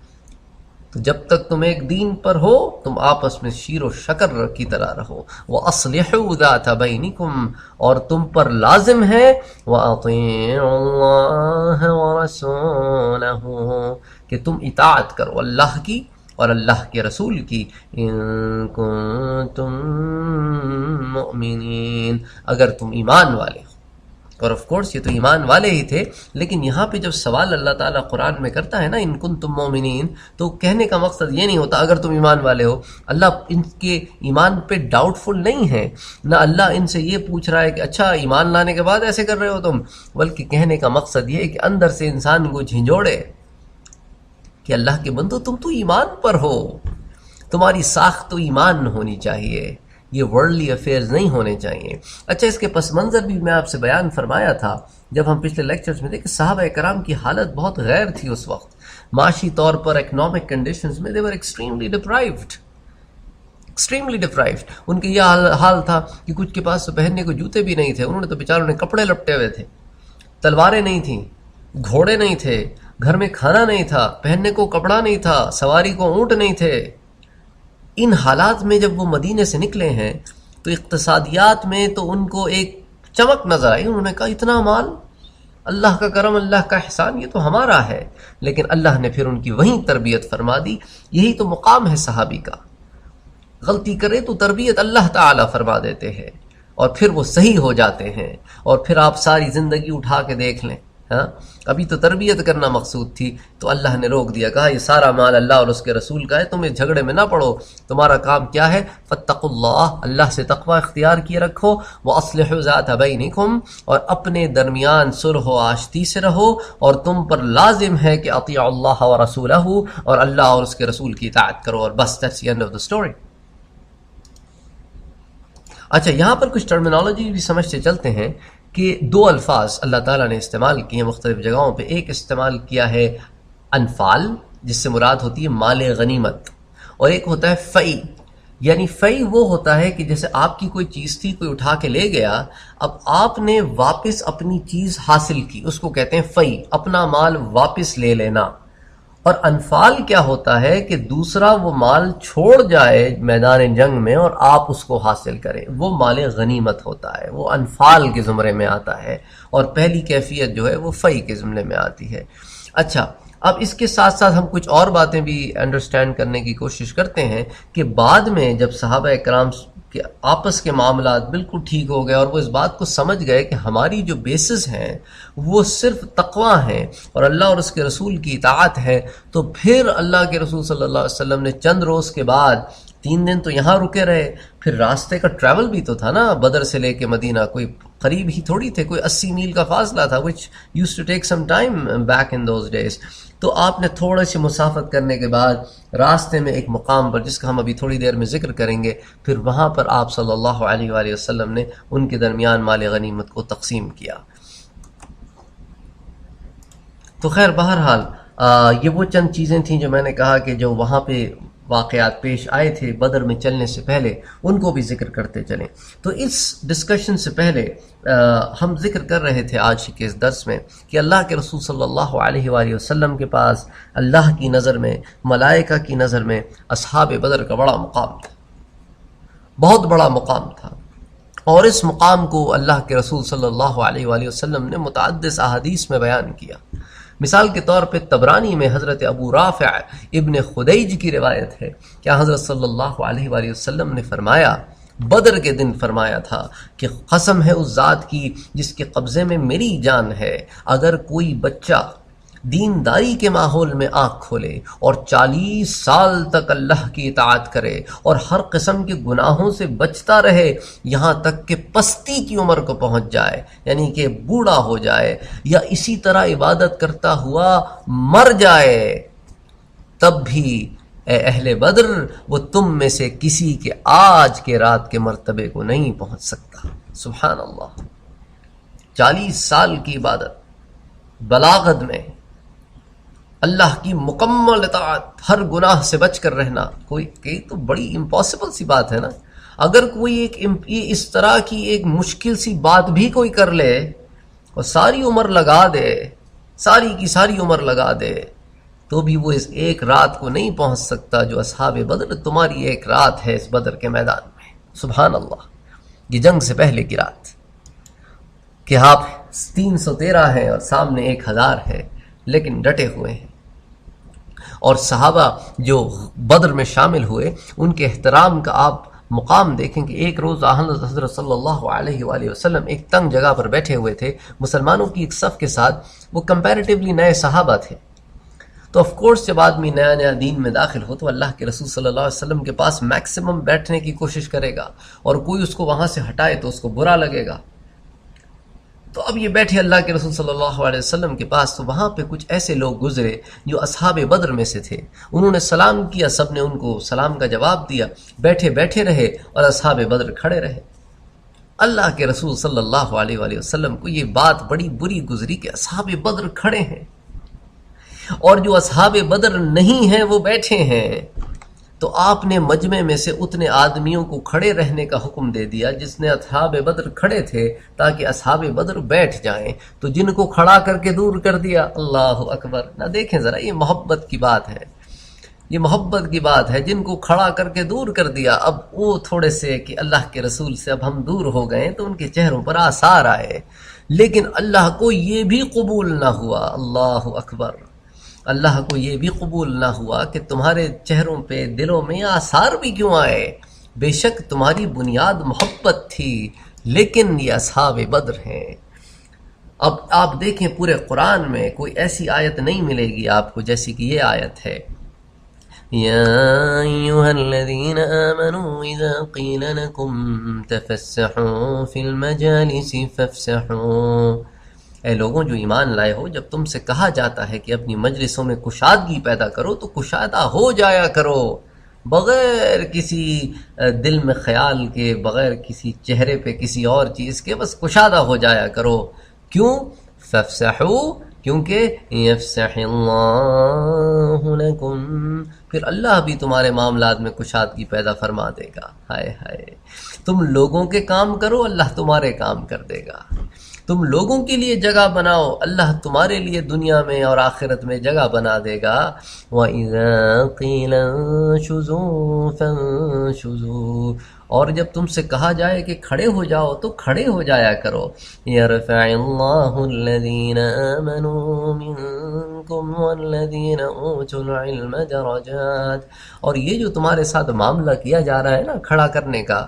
تو جب تک تم ایک دین پر ہو تم آپس میں شیر و شکر کی طرح رہو۔ وَأَصْلِحُوا ذَاتَ بَيْنِكُمْ، اور تم پر لازم ہے وَأَطِيعُوا اللَّهَ وَرَسُولَهُ، کہ تم اطاعت کرو اللہ کی اور اللہ کے رسول کی، ان کنتم مؤمنین، اگر تم ایمان والے ہو۔ اور آف کورس یہ تو ایمان والے ہی تھے، لیکن یہاں پہ جب سوال اللہ تعالیٰ قرآن میں کرتا ہے نا ان کنتم مؤمنین، تو کہنے کا مقصد یہ نہیں ہوتا اگر تم ایمان والے ہو، اللہ ان کے ایمان پہ ڈاؤٹ فل نہیں ہے، نہ اللہ ان سے یہ پوچھ رہا ہے کہ اچھا ایمان لانے کے بعد ایسے کر رہے ہو تم، بلکہ کہنے کا مقصد یہ ہے کہ اندر سے انسان کو جھنجھوڑے کہ اللہ کے بندو تم تو ایمان پر ہو، تمہاری ساخت تو ایمان ہونی چاہیے، یہ ورلڈلی افیئرز نہیں ہونے چاہیے۔ اچھا اس کے پس منظر بھی میں آپ سے بیان فرمایا تھا جب ہم پچھلے لیکچرز میں تھے کہ صحابہ کرام کی حالت بہت غیر تھی اس وقت، معاشی طور پر اکنامک کنڈیشنز میں they were extremely deprived، ان کے یہ حال تھا کہ کچھ کے پاس تو پہننے کو جوتے بھی نہیں تھے، انہوں نے تو بیچاروں نے کپڑے لپٹے ہوئے تھے، تلواریں نہیں تھیں، گھوڑے نہیں تھے، گھر میں کھانا نہیں تھا، پہننے کو کپڑا نہیں تھا، سواری کو اونٹ نہیں تھے۔ ان حالات میں جب وہ مدینے سے نکلے ہیں تو اقتصادیات میں تو ان کو ایک چمک نظر آئی، انہوں نے کہا اتنا مال، اللہ کا کرم، اللہ کا احسان، یہ تو ہمارا ہے۔ لیکن اللہ نے پھر ان کی وہیں تربیت فرما دی، یہی تو مقام ہے صحابی کا، غلطی کرے تو تربیت اللہ تعالیٰ فرما دیتے ہیں اور پھر وہ صحیح ہو جاتے ہیں، اور پھر آپ ساری زندگی اٹھا کے دیکھ لیں، ہاں ابھی تو تربیت کرنا مقصود تھی تو اللہ نے روک دیا، کہا یہ سارا مال اللہ اور اس کے رسول کا ہے، تم اس جھگڑے میں نہ پڑو، تمہارا کام کیا ہے، فاتقوا اللہ، اللہ سے تقوی اختیار کیے رکھو، وَأَصْلِحُوا ذَاتَ بَيْنِكُمْ، اور اپنے درمیان صلح و آشتی سے رہو، اور تم پر لازم ہے کہ اطیعوا اللہ ورسولہ، اور اللہ اور اس کے رسول کی اطاعت کرو، اور بس that's the end of the story۔ اچھا یہاں پر کچھ ٹرمینالوجی بھی سمجھتے چلتے ہیں کہ دو الفاظ اللہ تعالیٰ نے استعمال کیے ہیں مختلف جگہوں پہ، ایک استعمال کیا ہے انفال جس سے مراد ہوتی ہے مال غنیمت، اور ایک ہوتا ہے فئی، یعنی فئی وہ ہوتا ہے کہ جیسے آپ کی کوئی چیز تھی، کوئی اٹھا کے لے گیا، اب آپ نے واپس اپنی چیز حاصل کی، اس کو کہتے ہیں فئی، اپنا مال واپس لے لینا۔ اور انفال کیا ہوتا ہے کہ دوسرا وہ مال چھوڑ جائے میدان جنگ میں اور آپ اس کو حاصل کریں، وہ مال غنیمت ہوتا ہے، وہ انفال کے زمرے میں آتا ہے، اور پہلی کیفیت جو ہے وہ فئی کے زمرے میں آتی ہے۔ اچھا اب اس کے ساتھ ساتھ ہم کچھ اور باتیں بھی انڈرسٹینڈ کرنے کی کوشش کرتے ہیں کہ بعد میں جب صحابہ کرام کہ آپس کے معاملات بالکل ٹھیک ہو گئے، اور وہ اس بات کو سمجھ گئے کہ ہماری جو بیسز ہیں وہ صرف تقوی ہیں اور اللہ اور اس کے رسول کی اطاعت ہے، تو پھر اللہ کے رسول صلی اللہ علیہ وسلم نے چند روز کے بعد 3 دن تو یہاں رکے رہے، پھر راستے کا ٹریول بھی تو تھا نا، بدر سے لے کے مدینہ کوئی قریب ہی تھوڑی تھے، کوئی 80 میل کا فاصلہ تھا، which used to take some time back in those days. تو آپ نے تھوڑا سی مسافت کرنے کے بعد راستے میں ایک مقام پر، جس کا ہم ابھی تھوڑی دیر میں ذکر کریں گے، پھر وہاں پر آپ صلی اللہ علیہ وآلہ وسلم نے ان کے درمیان مال غنیمت کو تقسیم کیا۔ تو خیر بہرحال یہ وہ چند چیزیں تھیں جو میں نے کہا کہ جو وہاں پہ واقعات پیش آئے تھے بدر میں چلنے سے پہلے، ان کو بھی ذکر کرتے چلیں۔ تو اس ڈسکشن سے پہلے ہم ذکر کر رہے تھے آج کے اس درس میں کہ اللہ کے رسول صلی اللہ علیہ وآلہ وسلم کے پاس اللہ کی نظر میں، ملائکہ کی نظر میں اصحاب بدر کا بڑا مقام تھا، بہت بڑا مقام تھا، اور اس مقام کو اللہ کے رسول صلی اللہ علیہ وآلہ وسلم نے متعدد احادیث میں بیان کیا۔ مثال کے طور پہ طبرانی میں حضرت ابو رافع ابن خدیج کی روایت ہے کہ حضرت صلی اللہ علیہ وآلہ وسلم نے فرمایا، بدر کے دن فرمایا تھا کہ قسم ہے اس ذات کی جس کے قبضے میں میری جان ہے، اگر کوئی بچہ دینداری کے ماحول میں آنکھ کھولے اور 40 سال تک اللہ کی اطاعت کرے اور ہر قسم کے گناہوں سے بچتا رہے یہاں تک کہ پستی کی عمر کو پہنچ جائے، یعنی کہ بوڑھا ہو جائے، یا اسی طرح عبادت کرتا ہوا مر جائے، تب بھی اے اہل بدر وہ تم میں سے کسی کے آج کے رات کے مرتبے کو نہیں پہنچ سکتا۔ سبحان اللہ، 40 سال کی عبادت، بلاغت میں اللہ کی مکمل اطاعت، ہر گناہ سے بچ کر رہنا، کوئی تو بڑی امپاسبل سی بات ہے نا۔ اگر کوئی اس طرح کی ایک مشکل سی بات بھی کوئی کر لے اور ساری عمر لگا دے، ساری کی ساری عمر لگا دے، تو بھی وہ اس ایک رات کو نہیں پہنچ سکتا جو اصحاب بدر، تمہاری ایک رات ہے اس بدر کے میدان میں۔ سبحان اللہ، یہ جنگ سے پہلے کی رات کہ آپ 313 ہیں اور سامنے 1000 ہے، لیکن ڈٹے ہوئے ہیں۔ اور صحابہ جو بدر میں شامل ہوئے ان کے احترام کا آپ مقام دیکھیں کہ ایک روز حضرت صلی اللہ علیہ وآلہ وسلم ایک تنگ جگہ پر بیٹھے ہوئے تھے مسلمانوں کی ایک صف کے ساتھ، وہ کمپیریٹیولی نئے صحابہ تھے، تو آف کورس جب آدمی نیا نیا دین میں داخل ہو تو اللہ کے رسول صلی اللہ علیہ وسلم کے پاس میکسیمم بیٹھنے کی کوشش کرے گا، اور کوئی اس کو وہاں سے ہٹائے تو اس کو برا لگے گا۔ تو اب یہ بیٹھے اللہ کے رسول صلی اللہ علیہ وسلم کے پاس، تو وہاں پہ کچھ ایسے لوگ گزرے جو اصحاب بدر میں سے تھے، انہوں نے سلام کیا، سب نے ان کو سلام کا جواب دیا، بیٹھے بیٹھے رہے اور اصحاب بدر کھڑے رہے۔ اللہ کے رسول صلی اللہ علیہ وآلہ وسلم کو یہ بات بڑی بری گزری کہ اصحاب بدر کھڑے ہیں اور جو اصحاب بدر نہیں ہیں وہ بیٹھے ہیں۔ تو آپ نے مجمع میں سے اتنے آدمیوں کو کھڑے رہنے کا حکم دے دیا جس نے اصحاب بدر کھڑے تھے، تاکہ اصحاب بدر بیٹھ جائیں، تو جن کو کھڑا کر کے دور کر دیا۔ اللہ اکبر، نہ دیکھیں ذرا، یہ محبت کی بات ہے، یہ محبت کی بات ہے، جن کو کھڑا کر کے دور کر دیا۔ اب وہ تھوڑے سے کہ اللہ کے رسول سے اب ہم دور ہو گئے تو ان کے چہروں پر آثار آئے، لیکن اللہ کو یہ بھی قبول نہ ہوا۔ اللہ اکبر، اللہ کو یہ بھی قبول نہ ہوا کہ تمہارے چہروں پہ، دلوں میں آثار بھی کیوں آئے، بے شک تمہاری بنیاد محبت تھی، لیکن یہ اصحاب بدر ہیں۔ اب آپ دیکھیں پورے قرآن میں کوئی ایسی آیت نہیں ملے گی آپ کو جیسی کہ یہ آیت ہے، یا ایھا الذین آمنوا اذا قیل لکم تفسحوا فی المجالس فافسحوا، اے لوگوں جو ایمان لائے ہو، جب تم سے کہا جاتا ہے کہ اپنی مجلسوں میں کشادگی پیدا کرو تو کشادہ ہو جایا کرو، بغیر کسی دل میں خیال کے، بغیر کسی چہرے پہ کسی اور چیز کے، بس کشادہ ہو جایا کرو۔ کیوں؟ فافسحوا، کیونکہ یفسح اللہ لکم، پھر اللہ بھی تمہارے معاملات میں کشادگی پیدا فرما دے گا۔ ہائے ہائے، تم لوگوں کے کام کرو، اللہ تمہارے کام کر دے گا۔ تم لوگوں کے لیے جگہ بناؤ، اللہ تمہارے لیے دنیا میں اور آخرت میں جگہ بنا دے گا۔ وَإِذَا قِيلَ انشُزُوا فَانشُزُوا، اور جب تم سے کہا جائے کہ کھڑے ہو جاؤ تو کھڑے ہو جایا کرو۔ يَرْفَعِ اللَّهُ الَّذِينَ آمَنُوا مِنكُمْ وَالَّذِينَ أُوتُوا الْعِلْمَ دَرَجَاتٍ، اور یہ جو تمہارے ساتھ معاملہ کیا جا رہا ہے نا کھڑا کرنے کا،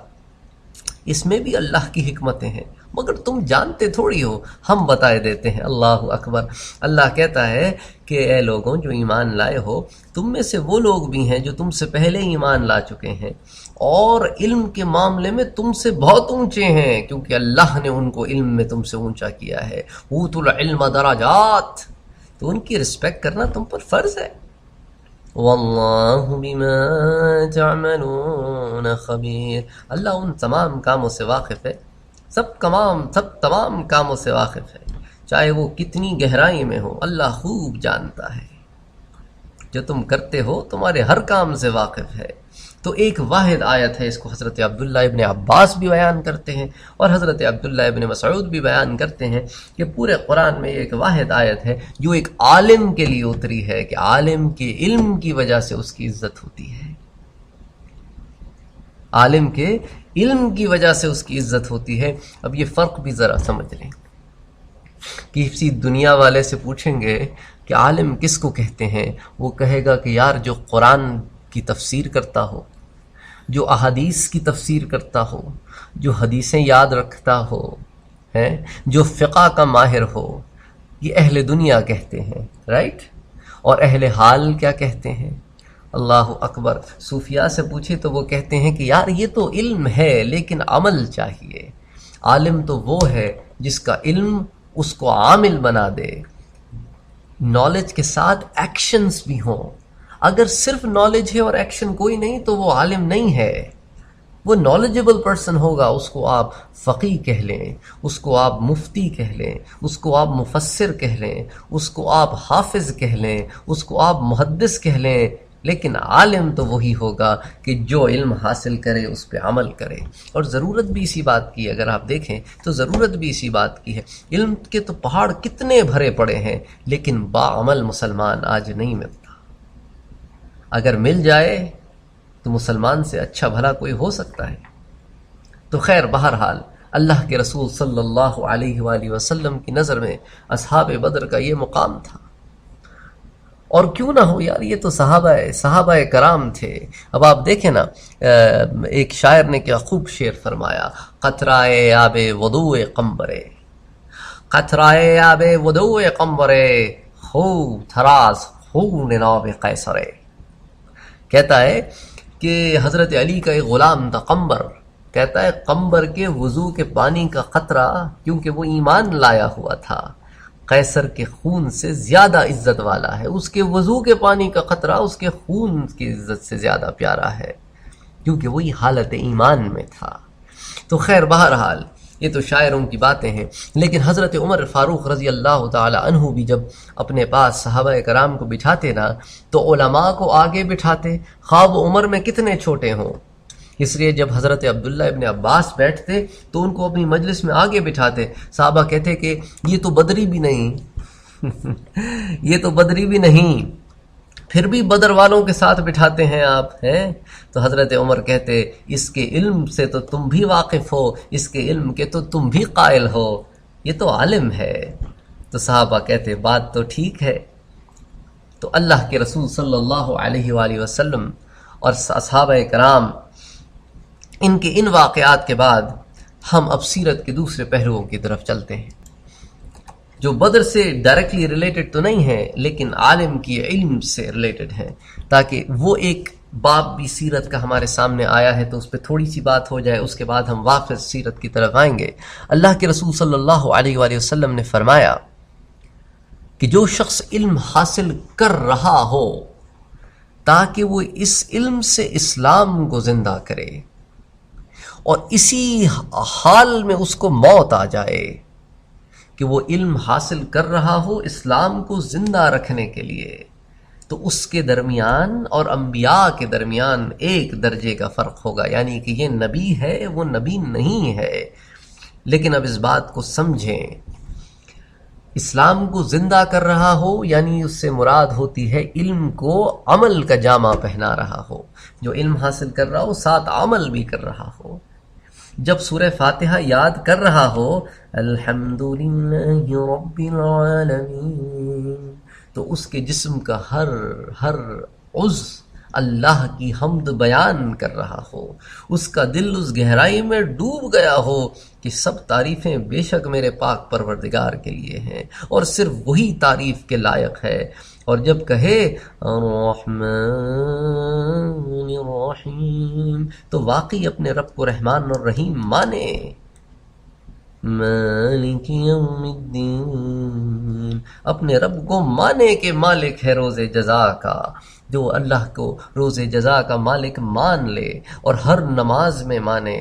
اس میں بھی اللہ کی حکمتیں ہیں، مگر تم جانتے تھوڑی ہو، ہم بتائے دیتے ہیں۔ اللہ اکبر۔ اللہ کہتا ہے کہ اے لوگوں جو ایمان لائے ہو، تم میں سے وہ لوگ بھی ہیں جو تم سے پہلے ایمان لا چکے ہیں اور علم کے معاملے میں تم سے بہت اونچے ہیں، کیونکہ اللہ نے ان کو علم میں تم سے اونچا کیا ہے۔ اوتوا العلم درجات، تو ان کی رسپیکٹ کرنا تم پر فرض ہے۔ واللہ بما تعملون خبیر، اللہ ان تمام کاموں سے واقف ہے، سب تمام کاموں سے واقف ہے، چاہے وہ کتنی گہرائی میں ہو، اللہ خوب جانتا ہے۔ جو تم کرتے ہو تمہارے ہر کام سے واقف ہے۔ تو ایک واحد آیت ہے، اس کو حضرت عبداللہ ابن عباس بھی بیان کرتے ہیں اور حضرت عبداللہ ابن مسعود بھی بیان کرتے ہیں کہ پورے قرآن میں ایک واحد آیت ہے جو ایک عالم کے لیے اتری ہے کہ عالم کے علم کی وجہ سے اس کی عزت ہوتی ہے، عالم کے علم کی وجہ سے اس کی عزت ہوتی ہے۔ اب یہ فرق بھی ذرا سمجھ لیں، کسی دنیا والے سے پوچھیں گے کہ عالم کس کو کہتے ہیں، وہ کہے گا کہ یار جو قرآن کی تفسیر کرتا ہو، جو احادیث کی تفسیر کرتا ہو، جو حدیثیں یاد رکھتا ہو، جو فقہ کا ماہر ہو، یہ اہل دنیا کہتے ہیں، رائٹ؟ اور اہل حال کیا کہتے ہیں؟ اللہ اکبر۔ صوفیاء سے پوچھے تو وہ کہتے ہیں کہ یار یہ تو علم ہے لیکن عمل چاہیے۔ عالم تو وہ ہے جس کا علم اس کو عامل بنا دے، نالج کے ساتھ ایکشنز بھی ہوں۔ اگر صرف نالج ہے اور ایکشن کوئی نہیں تو وہ عالم نہیں ہے۔ وہ نالجبل پرسن ہوگا، اس کو آپ فقیہ کہہ لیں، اس کو آپ مفتی کہہ لیں، اس کو آپ مفسر کہہ لیں، اس کو آپ حافظ کہہ لیں، اس کو آپ محدث کہہ لیں، لیکن عالم تو وہی ہوگا کہ جو علم حاصل کرے اس پہ عمل کرے۔ اور ضرورت بھی اسی بات کی ہے، اگر آپ دیکھیں تو ضرورت بھی اسی بات کی ہے۔ علم کے تو پہاڑ کتنے بھرے پڑے ہیں لیکن باعمل مسلمان آج نہیں ملتا۔ اگر مل جائے تو مسلمان سے اچھا بھلا کوئی ہو سکتا ہے۔ تو خیر، بہرحال اللہ کے رسول صلی اللہ علیہ وآلہ وسلم کی نظر میں اصحاب بدر کا یہ مقام تھا، اور کیوں نہ ہو یار، یہ تو صحابہ کرام تھے۔ اب آپ دیکھیں نا، ایک شاعر نے کیا خوب شعر فرمایا، قطرائے آب وضوء قمبرے، قطرائے آب وضوء قمبرے، خو تھراس خون ناب قیصرے۔ کہتا ہے کہ حضرت علی کا ایک غلام تھا قمبر، کہتا ہے قمبر کے وضو کے پانی کا قطرہ، کیونکہ وہ ایمان لایا ہوا تھا، قیصر کے خون سے زیادہ عزت والا ہے، اس کے وضو کے پانی کا قطرہ اس کے خون کی عزت سے زیادہ پیارا ہے، کیونکہ وہی حالت ایمان میں تھا۔ تو خیر، بہرحال یہ تو شاعروں کی باتیں ہیں، لیکن حضرت عمر فاروق رضی اللہ تعالی عنہ بھی جب اپنے پاس صحابہ کرام کو بٹھاتے نا تو علماء کو آگے بٹھاتے، خواب عمر میں کتنے چھوٹے ہوں۔ اس لیے جب حضرت عبداللہ ابن عباس بیٹھتے تو ان کو اپنی مجلس میں آگے بٹھاتے۔ صحابہ کہتے کہ یہ تو بدری بھی نہیں یہ تو بدری بھی نہیں، پھر بھی بدر والوں کے ساتھ بٹھاتے ہیں آپ ہیں؟ تو حضرت عمر کہتے اس کے علم سے تو تم بھی واقف ہو، اس کے علم کے تو تم بھی قائل ہو، یہ تو عالم ہے۔ تو صحابہ کہتے بات تو ٹھیک ہے۔ تو اللہ کے رسول صلی اللہ علیہ وآلہ وسلم اور اصحابہ کرام، ان کے ان واقعات کے بعد ہم اب سیرت کے دوسرے پہلوؤں کی طرف چلتے ہیں جو بدر سے ڈائریکٹلی ریلیٹڈ تو نہیں ہے لیکن عالم کی علم سے ریلیٹڈ ہیں، تاکہ وہ ایک باب بھی سیرت کا ہمارے سامنے آیا ہے تو اس پہ تھوڑی سی بات ہو جائے، اس کے بعد ہم واپس سیرت کی طرف آئیں گے۔ اللہ کے رسول صلی اللہ علیہ وآلہ وسلم نے فرمایا کہ جو شخص علم حاصل کر رہا ہو تاکہ وہ اس علم سے اسلام کو زندہ کرے، اور اسی حال میں اس کو موت آ جائے کہ وہ علم حاصل کر رہا ہو اسلام کو زندہ رکھنے کے لیے، تو اس کے درمیان اور انبیاء کے درمیان ایک درجے کا فرق ہوگا، یعنی کہ یہ نبی ہے وہ نبی نہیں ہے۔ لیکن اب اس بات کو سمجھیں، اسلام کو زندہ کر رہا ہو یعنی اس سے مراد ہوتی ہے علم کو عمل کا جامہ پہنا رہا ہو، جو علم حاصل کر رہا ہو ساتھ عمل بھی کر رہا ہو۔ جب سورہ فاتحہ یاد کر رہا ہو الحمدللہ رب العالمین، تو اس کے جسم کا ہر عضو اللہ کی حمد بیان کر رہا ہو، اس کا دل اس گہرائی میں ڈوب گیا ہو کہ سب تعریفیں بے شک میرے پاک پروردگار کے لیے ہیں اور صرف وہی تعریف کے لائق ہے، اور جب کہے الرحمن الرحیم تو واقعی اپنے رب کو رحمان اور رحیم مانے۔ مالک یوم الدین، اپنے رب کو مانے کہ مالک ہے روز جزا کا، جو اللہ کو روز جزا کا مالک مان لے اور ہر نماز میں مانے۔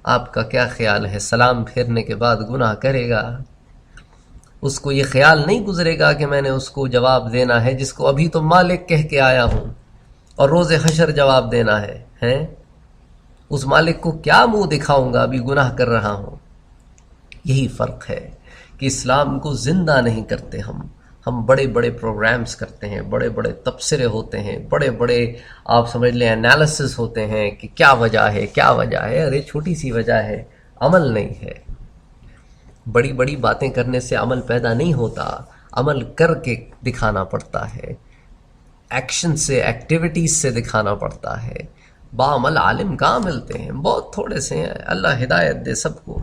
آپ کا کیا خیال ہے سلام پھیرنے کے بعد گناہ کرے گا؟ اس کو یہ خیال نہیں گزرے گا کہ میں نے اس کو جواب دینا ہے جس کو ابھی تو مالک کہہ کے آیا ہوں اور روز حشر جواب دینا ہے، ہیں؟ اس مالک کو کیا منہ دکھاؤں گا، ابھی گناہ کر رہا ہوں۔ یہی فرق ہے کہ اسلام کو زندہ نہیں کرتے ہم بڑے بڑے پروگرامز کرتے ہیں، بڑے بڑے تبصرے ہوتے ہیں، بڑے بڑے آپ سمجھ لیں انالیسس ہوتے ہیں کہ کیا وجہ ہے کیا وجہ ہے۔ ارے چھوٹی سی وجہ ہے، عمل نہیں ہے۔ بڑی بڑی باتیں کرنے سے عمل پیدا نہیں ہوتا، عمل کر کے دکھانا پڑتا ہے، ایکشن سے ایکٹیویٹیز سے دکھانا پڑتا ہے۔ بعمل عالم کہاں ملتے ہیں، بہت تھوڑے سے ہیں۔ اللہ ہدایت دے سب کو،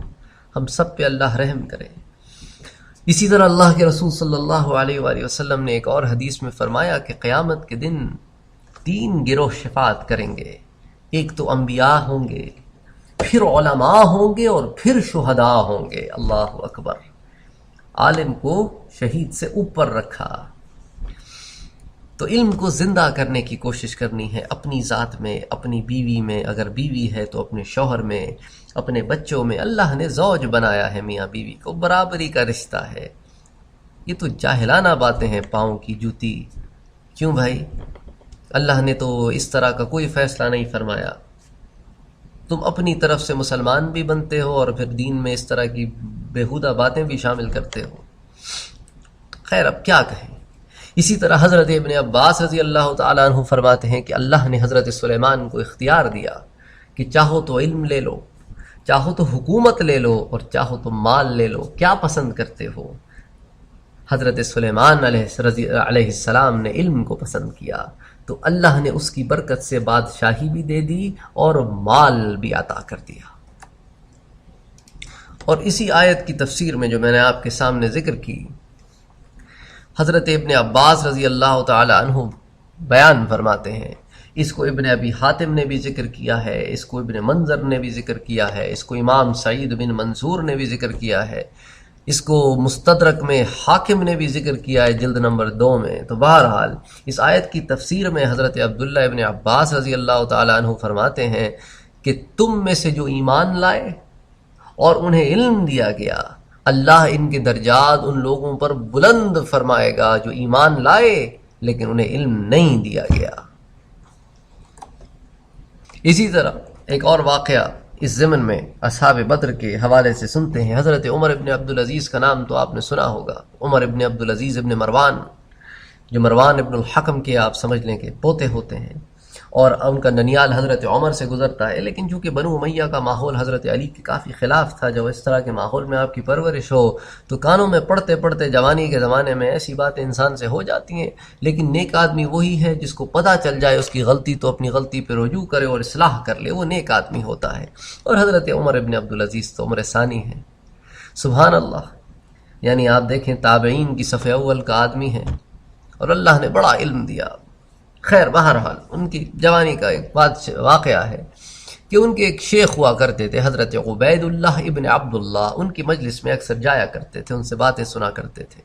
ہم سب پہ اللہ رحم کرے۔ اسی طرح اللہ کے رسول صلی اللہ علیہ وآلہ وسلم نے ایک اور حدیث میں فرمایا کہ قیامت کے دن 3 گروہ شفاعت کریں گے، ایک تو انبیاء ہوں گے، پھر علماء ہوں گے اور پھر شہداء ہوں گے۔ اللہ اکبر، عالم کو شہید سے اوپر رکھا۔ تو علم کو زندہ کرنے کی کوشش کرنی ہے، اپنی ذات میں، اپنی بیوی میں، اگر بیوی ہے تو اپنے شوہر میں، اپنے بچوں میں۔ اللہ نے زوج بنایا ہے میاں بیوی کو، برابری کا رشتہ ہے۔ یہ تو جاہلانہ باتیں ہیں، پاؤں کی جوتی۔ کیوں بھائی؟ اللہ نے تو اس طرح کا کوئی فیصلہ نہیں فرمایا۔ تم اپنی طرف سے مسلمان بھی بنتے ہو اور پھر دین میں اس طرح کی بیہودہ باتیں بھی شامل کرتے ہو۔ خیر اب کیا کہیں۔ اسی طرح حضرت ابن عباس رضی اللہ تعالیٰ عنہ فرماتے ہیں کہ اللہ نے حضرت سلیمان کو اختیار دیا کہ چاہو تو علم لے لو، چاہو تو حکومت لے لو اور چاہو تو مال لے لو، کیا پسند کرتے ہو؟ حضرت سلیمان علیہ السلام نے علم کو پسند کیا تو اللہ نے اس کی برکت سے بادشاہی بھی دے دی اور مال بھی عطا کر دیا۔ اور اسی آیت کی تفسیر میں جو میں نے آپ کے سامنے ذکر کی، حضرت ابن عباس رضی اللہ تعالی عنہ بیان فرماتے ہیں، اس کو ابن ابی حاتم نے بھی ذکر کیا ہے، اس کو ابن منظر نے بھی ذکر کیا ہے، اس کو امام سعید بن منصور نے بھی ذکر کیا ہے، اس کو مستدرک میں حاکم نے بھی ذکر کیا ہے جلد نمبر 2 میں۔ تو بہرحال اس آیت کی تفسیر میں حضرت عبداللہ ابن عباس رضی اللہ تعالی عنہ فرماتے ہیں کہ تم میں سے جو ایمان لائے اور انہیں علم دیا گیا، اللہ ان کے درجات ان لوگوں پر بلند فرمائے گا جو ایمان لائے لیکن انہیں علم نہیں دیا گیا۔ اسی طرح ایک اور واقعہ اس ضمن میں اصحاب بدر کے حوالے سے سنتے ہیں۔ حضرت عمر ابن عبدالعزیز کا نام تو آپ نے سنا ہوگا، عمر ابن عبدالعزیز ابن مروان، جو مروان ابن الحکم کے آپ سمجھ لیں کہ پوتے ہوتے ہیں، اور ان کا ننیال حضرت عمر سے گزرتا ہے، لیکن چونکہ بنو امیہ کا ماحول حضرت علی کے کافی خلاف تھا، جب اس طرح کے ماحول میں آپ کی پرورش ہو تو کانوں میں پڑھتے پڑھتے جوانی کے زمانے میں ایسی باتیں انسان سے ہو جاتی ہیں۔ لیکن نیک آدمی وہی ہے جس کو پتہ چل جائے اس کی غلطی تو اپنی غلطی پہ رجوع کرے اور اصلاح کر لے، وہ نیک آدمی ہوتا ہے۔ اور حضرت عمر ابن عبدالعزیز تو عمر ثانی ہیں، سبحان اللہ، یعنی آپ دیکھیں تابعین کی صف اول کا آدمی ہے اور اللہ نے بڑا علم دیا۔ خیر بہرحال ان کی جوانی کا ایک واقعہ ہے کہ ان کے ایک شیخ ہوا کرتے تھے حضرت عبید اللہ ابن عبداللہ، ان کی مجلس میں اکثر جایا کرتے تھے، ان سے باتیں سنا کرتے تھے۔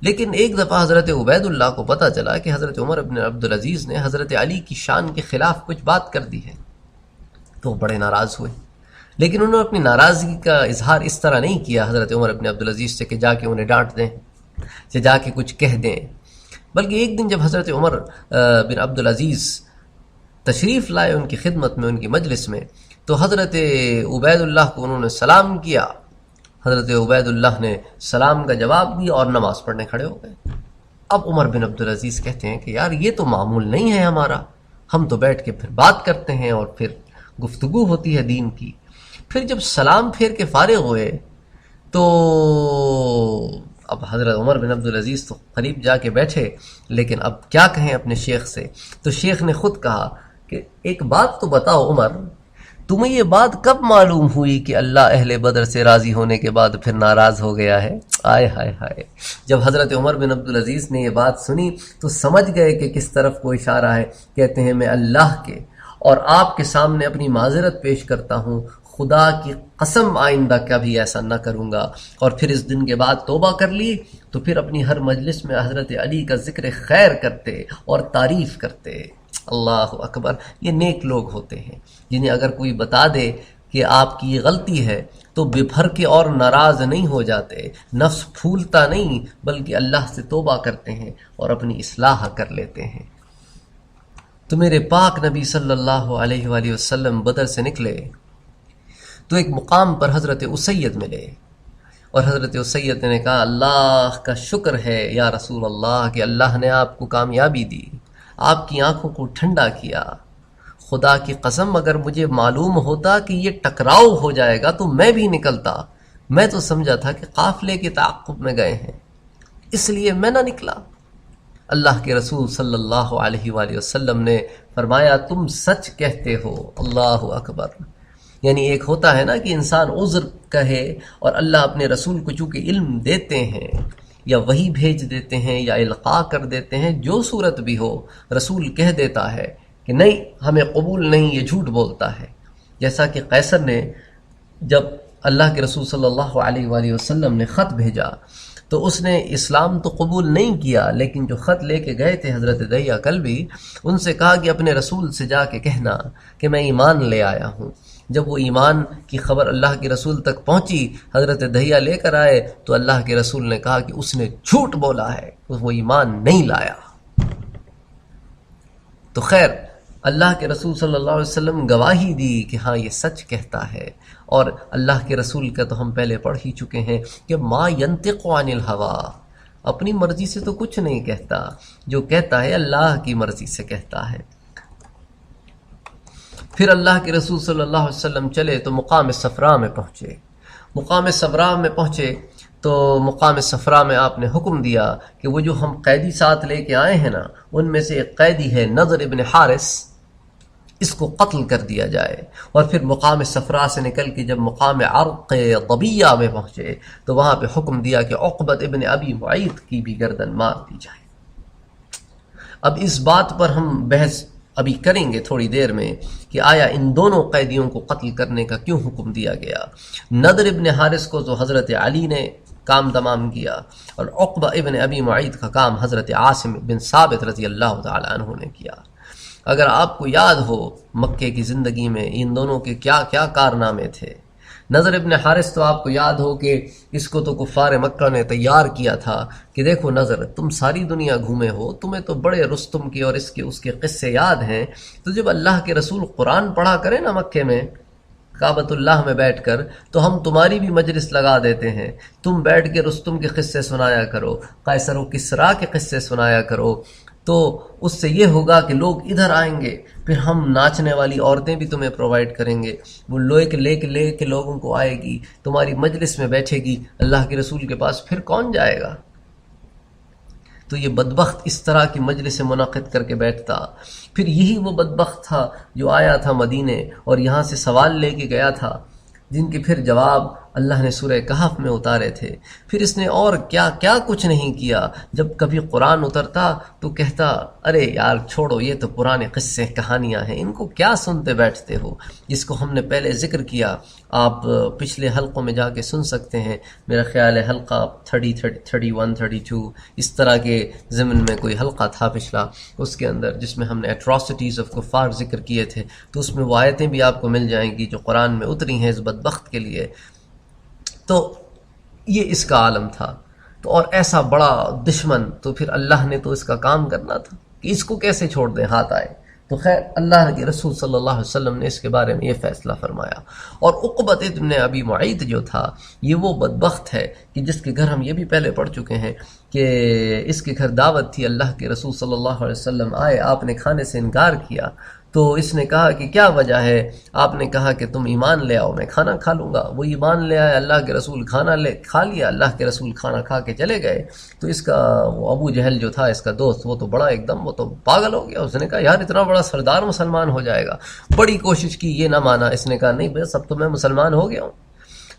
لیکن ایک دفعہ حضرت عبید اللہ کو پتہ چلا کہ حضرت عمر ابن عبدالعزیز نے حضرت علی کی شان کے خلاف کچھ بات کر دی ہے، تو وہ بڑے ناراض ہوئے۔ لیکن انہوں نے اپنی ناراضگی کا اظہار اس طرح نہیں کیا حضرت عمر ابن عبدالعزیز سے کہ جا کے انہیں ڈانٹ دیں یا جا کے کچھ کہہ دیں، بلکہ ایک دن جب حضرت عمر بن عبدالعزیز تشریف لائے ان کی خدمت میں، ان کی مجلس میں، تو حضرت عبید اللہ کو انہوں نے سلام کیا۔ حضرت عبید اللہ نے سلام کا جواب دیا اور نماز پڑھنے کھڑے ہو گئے۔ اب عمر بن عبدالعزیز کہتے ہیں کہ یار یہ تو معمول نہیں ہے ہمارا، ہم تو بیٹھ کے پھر بات کرتے ہیں اور پھر گفتگو ہوتی ہے دین کی۔ پھر جب سلام پھیر کے فارغ ہوئے تو اب حضرت عمر بن عبدالعزیز تو قریب جا کے بیٹھے، لیکن اب کیا کہیں اپنے شیخ سے؟ تو شیخ نے خود کہا کہ ایک بات تو بتاؤ عمر، تمہیں یہ بات کب معلوم ہوئی کہ اللہ اہل بدر سے راضی ہونے کے بعد پھر ناراض ہو گیا ہے؟ آئے ہائے ہائے! جب حضرت عمر بن عبدالعزیز نے یہ بات سنی تو سمجھ گئے کہ کس طرف کو اشارہ ہے۔ کہتے ہیں میں اللہ کے اور آپ کے سامنے اپنی معذرت پیش کرتا ہوں، خدا کی قسم آئندہ کبھی ایسا نہ کروں گا۔ اور پھر اس دن کے بعد توبہ کر لی تو پھر اپنی ہر مجلس میں حضرت علی کا ذکر خیر کرتے اور تعریف کرتے۔ اللہ اکبر! یہ نیک لوگ ہوتے ہیں جنہیں اگر کوئی بتا دے کہ آپ کی یہ غلطی ہے تو بے بھر کے اور ناراض نہیں ہو جاتے، نفس پھولتا نہیں، بلکہ اللہ سے توبہ کرتے ہیں اور اپنی اصلاح کر لیتے ہیں۔ تو میرے پاک نبی صلی اللہ علیہ وآلہ وسلم بدر سے نکلے تو ایک مقام پر حضرت اسید ملے، اور حضرت اسید نے کہا اللہ کا شکر ہے یا رسول اللہ کہ اللہ نے آپ کو کامیابی دی، آپ کی آنکھوں کو ٹھنڈا کیا۔ خدا کی قسم اگر مجھے معلوم ہوتا کہ یہ ٹکراؤ ہو جائے گا تو میں بھی نکلتا، میں تو سمجھا تھا کہ قافلے کے تعاقب میں گئے ہیں، اس لیے میں نہ نکلا۔ اللہ کے رسول صلی اللہ علیہ وآلہ وسلم نے فرمایا تم سچ کہتے ہو۔ اللہ اکبر! یعنی ایک ہوتا ہے نا کہ انسان عذر کہے، اور اللہ اپنے رسول کو چونکہ علم دیتے ہیں یا وحی بھیج دیتے ہیں یا القاء کر دیتے ہیں، جو صورت بھی ہو رسول کہہ دیتا ہے کہ نہیں ہمیں قبول نہیں، یہ جھوٹ بولتا ہے۔ جیسا کہ قیصر نے جب اللہ کے رسول صلی اللہ علیہ وآلہ وسلم نے خط بھیجا تو اس نے اسلام تو قبول نہیں کیا، لیکن جو خط لے کے گئے تھے حضرت دحیہ کلبی، ان سے کہا کہ اپنے رسول سے جا کے کہنا کہ میں ایمان لے آیا ہوں۔ جب وہ ایمان کی خبر اللہ کے رسول تک پہنچی، حضرت دحیہ لے کر آئے تو اللہ کے رسول نے کہا کہ اس نے جھوٹ بولا ہے، وہ ایمان نہیں لایا۔ تو خیر اللہ کے رسول صلی اللہ علیہ وسلم گواہی دی کہ ہاں یہ سچ کہتا ہے، اور اللہ کے رسول کا تو ہم پہلے پڑھ ہی چکے ہیں کہ ما ینطق عن الہویٰ، اپنی مرضی سے تو کچھ نہیں کہتا، جو کہتا ہے اللہ کی مرضی سے کہتا ہے۔ پھر اللہ کے رسول صلی اللہ علیہ وسلم چلے تو مقام صفرا میں پہنچے۔ مقام صفرا میں پہنچے تو مقام صفرا میں آپ نے حکم دیا کہ وہ جو ہم قیدی ساتھ لے کے آئے ہیں نا، ان میں سے ایک قیدی ہے نضر ابن حارث، اس کو قتل کر دیا جائے۔ اور پھر مقام صفرا سے نکل کے جب مقام عرق ضبیہ میں پہنچے تو وہاں پہ حکم دیا کہ عقبۃ ابن ابی معیط کی بھی گردن مار دی جائے۔ اب اس بات پر ہم بحث ابھی کریں گے تھوڑی دیر میں کہ آیا ان دونوں قیدیوں کو قتل کرنے کا کیوں حکم دیا گیا۔ نضر ابن حارث کو تو حضرت علی نے کام تمام کیا، اور عقبہ ابن ابی معیط کا کام حضرت عاصم بن ثابت رضی اللہ تعالی عنہ نے کیا۔ اگر آپ کو یاد ہو مکے کی زندگی میں ان دونوں کے کیا کیا کارنامے تھے۔ نضر ابن حارث تو آپ کو یاد ہو کہ اس کو تو کفار مکہ نے تیار کیا تھا کہ دیکھو نضر تم ساری دنیا گھومے ہو، تمہیں تو بڑے رستم کے اور اس کے قصے یاد ہیں، تو جب اللہ کے رسول قرآن پڑھا کرے نا مکے میں کعبۃ اللہ میں بیٹھ کر، تو ہم تمہاری بھی مجلس لگا دیتے ہیں، تم بیٹھ کے رستم کے قصے سنایا کرو، قیصر و کسریٰ کے قصے سنایا کرو، تو اس سے یہ ہوگا کہ لوگ ادھر آئیں گے، پھر ہم ناچنے والی عورتیں بھی تمہیں پرووائڈ کریں گے، وہ لے کے لوگوں کو آئے گی، تمہاری مجلس میں بیٹھے گی، اللہ کے رسول کے پاس پھر کون جائے گا؟ تو یہ بدبخت اس طرح کی مجلس منعقد کر کے بیٹھتا۔ پھر یہی وہ بدبخت تھا جو آیا تھا مدینے اور یہاں سے سوال لے کے گیا تھا، جن کے پھر جواب اللہ نے سورہ کہف میں اتارے تھے۔ پھر اس نے اور کیا کیا کچھ نہیں کیا، جب کبھی قرآن اترتا تو کہتا ارے یار چھوڑو، یہ تو پرانے قصے کہانیاں ہیں، ان کو کیا سنتے بیٹھتے ہو، جس کو ہم نے پہلے ذکر کیا، آپ پچھلے حلقوں میں جا کے سن سکتے ہیں، میرا خیال ہے حلقہ 30 31 32 اس طرح کے ضمن میں کوئی حلقہ تھا پچھلا، اس کے اندر جس میں ہم نے ایٹراسٹیز آف کفار ذکر کیے تھے، تو اس میں وہ آیتیں بھی آپ کو مل جائیں گی جو قرآن میں اتری ہیں اس بدبخت کے لیے۔ تو یہ اس کا عالم تھا، تو اور ایسا بڑا دشمن، تو پھر اللہ نے تو اس کا کام کرنا تھا کہ اس کو کیسے چھوڑ دیں ہاتھ آئے۔ تو خیر اللہ کے رسول صلی اللہ علیہ وسلم نے اس کے بارے میں یہ فیصلہ فرمایا۔ اور عقبۃ ابن ابی معیط جو تھا، یہ وہ بدبخت ہے کہ جس کے گھر ہم یہ بھی پہلے پڑھ چکے ہیں کہ اس کے گھر دعوت تھی، اللہ کے رسول صلی اللہ علیہ وسلم آئے، آپ نے کھانے سے انکار کیا، تو اس نے کہا کہ کیا وجہ ہے؟ آپ نے کہا کہ تم ایمان لے آؤ، میں کھانا کھا لوں گا۔ وہ ایمان لے آیا، اللہ کے رسول کھا لیا، اللہ کے رسول کھانا کھا کے چلے گئے۔ تو اس کا وہ ابو جہل جو تھا اس کا دوست، وہ تو بڑا ایک دم وہ تو پاگل ہو گیا۔ اس نے کہا یار اتنا بڑا سردار مسلمان ہو جائے گا، بڑی کوشش کی، یہ نہ مانا۔ اس نے کہا نہیں بس اب تو میں مسلمان ہو گیا ہوں۔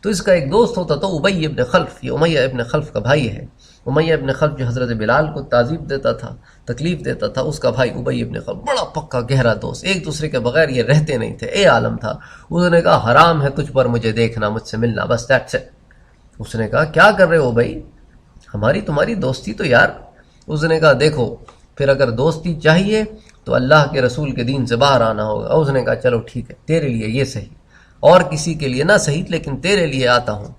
تو اس کا ایک دوست ہوتا تو ابی ابن خلف، یہ امیہ ابن خلف کا بھائی ہے۔ امیہ ابن خلف جو حضرت بلال کو تعذیب دیتا تھا، تکلیف دیتا تھا، اس کا بھائی ابی ابن خلف بڑا پکا گہرا دوست، ایک دوسرے کے بغیر یہ رہتے نہیں تھے، اے عالم تھا۔ اس نے کہا حرام ہے تجھ پر مجھے دیکھنا، مجھ سے ملنا، بس دیٹس اٹ۔ اس نے کہا کیا کر رہے ہو بھائی، ہماری تمہاری دوستی تو یار۔ اس نے کہا دیکھو پھر اگر دوستی چاہیے تو اللہ کے رسول کے دین سے باہر آنا ہوگا۔ اس نے کہا چلو ٹھیک ہے، تیرے لیے یہ صحیح، اور کسی کے لیے نہ صحیح، لیکن تیرے لیے آتا ہوں۔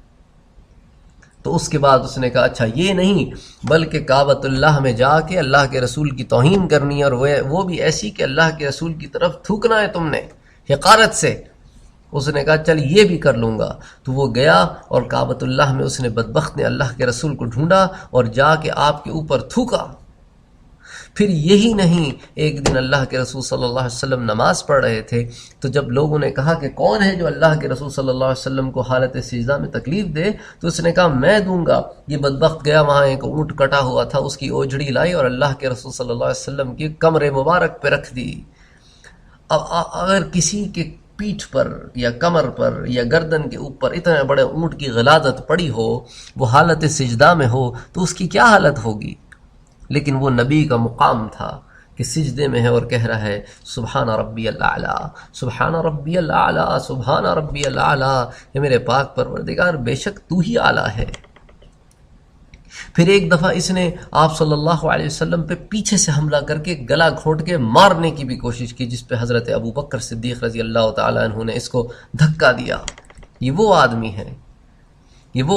تو اس کے بعد اس نے کہا اچھا یہ نہیں بلکہ کعبۃ اللہ میں جا کے اللہ کے رسول کی توہین کرنی ہے، اور وہ بھی ایسی کہ اللہ کے رسول کی طرف تھوکنا ہے تم نے حقارت سے۔ اس نے کہا چل یہ بھی کر لوں گا۔ تو وہ گیا اور کعبۃ اللہ میں اس نے بدبخت نے اللہ کے رسول کو ڈھونڈا اور جا کے آپ کے اوپر تھوکا۔ پھر یہی نہیں، ایک دن اللہ کے رسول صلی اللہ علیہ وسلم نماز پڑھ رہے تھے، تو جب لوگوں نے کہا کہ کون ہے جو اللہ کے رسول صلی اللہ علیہ وسلم کو حالت سجدہ میں تکلیف دے، تو اس نے کہا میں دوں گا۔ یہ بدبخت گیا وہاں، ایک اونٹ کٹا ہوا تھا، اس کی اوجھڑی لائی اور اللہ کے رسول صلی اللہ علیہ وسلم کی کمر مبارک پہ رکھ دی۔ اب اگر کسی کے پیٹھ پر یا کمر پر یا گردن کے اوپر اتنے بڑے اونٹ کی غلاظت پڑی ہو، وہ حالت سجدہ میں ہو، تو اس کی کیا حالت ہوگی؟ لیکن وہ نبی کا مقام تھا کہ سجدے میں ہے اور کہہ رہا ہے سبحان ربی الاعلیٰ، سبحان ربی الاعلیٰ، سبحان ربی الاعلیٰ، یہ میرے پاک پروردگار بے شک تو ہی اعلیٰ ہے۔ پھر ایک دفعہ اس نے آپ صلی اللہ علیہ وسلم پہ پیچھے سے حملہ کر کے گلا گھونٹ کے مارنے کی بھی کوشش کی، جس پہ حضرت ابو بکر صدیق رضی اللہ تعالیٰ عنہ نے اس کو دھکا دیا۔ یہ وہ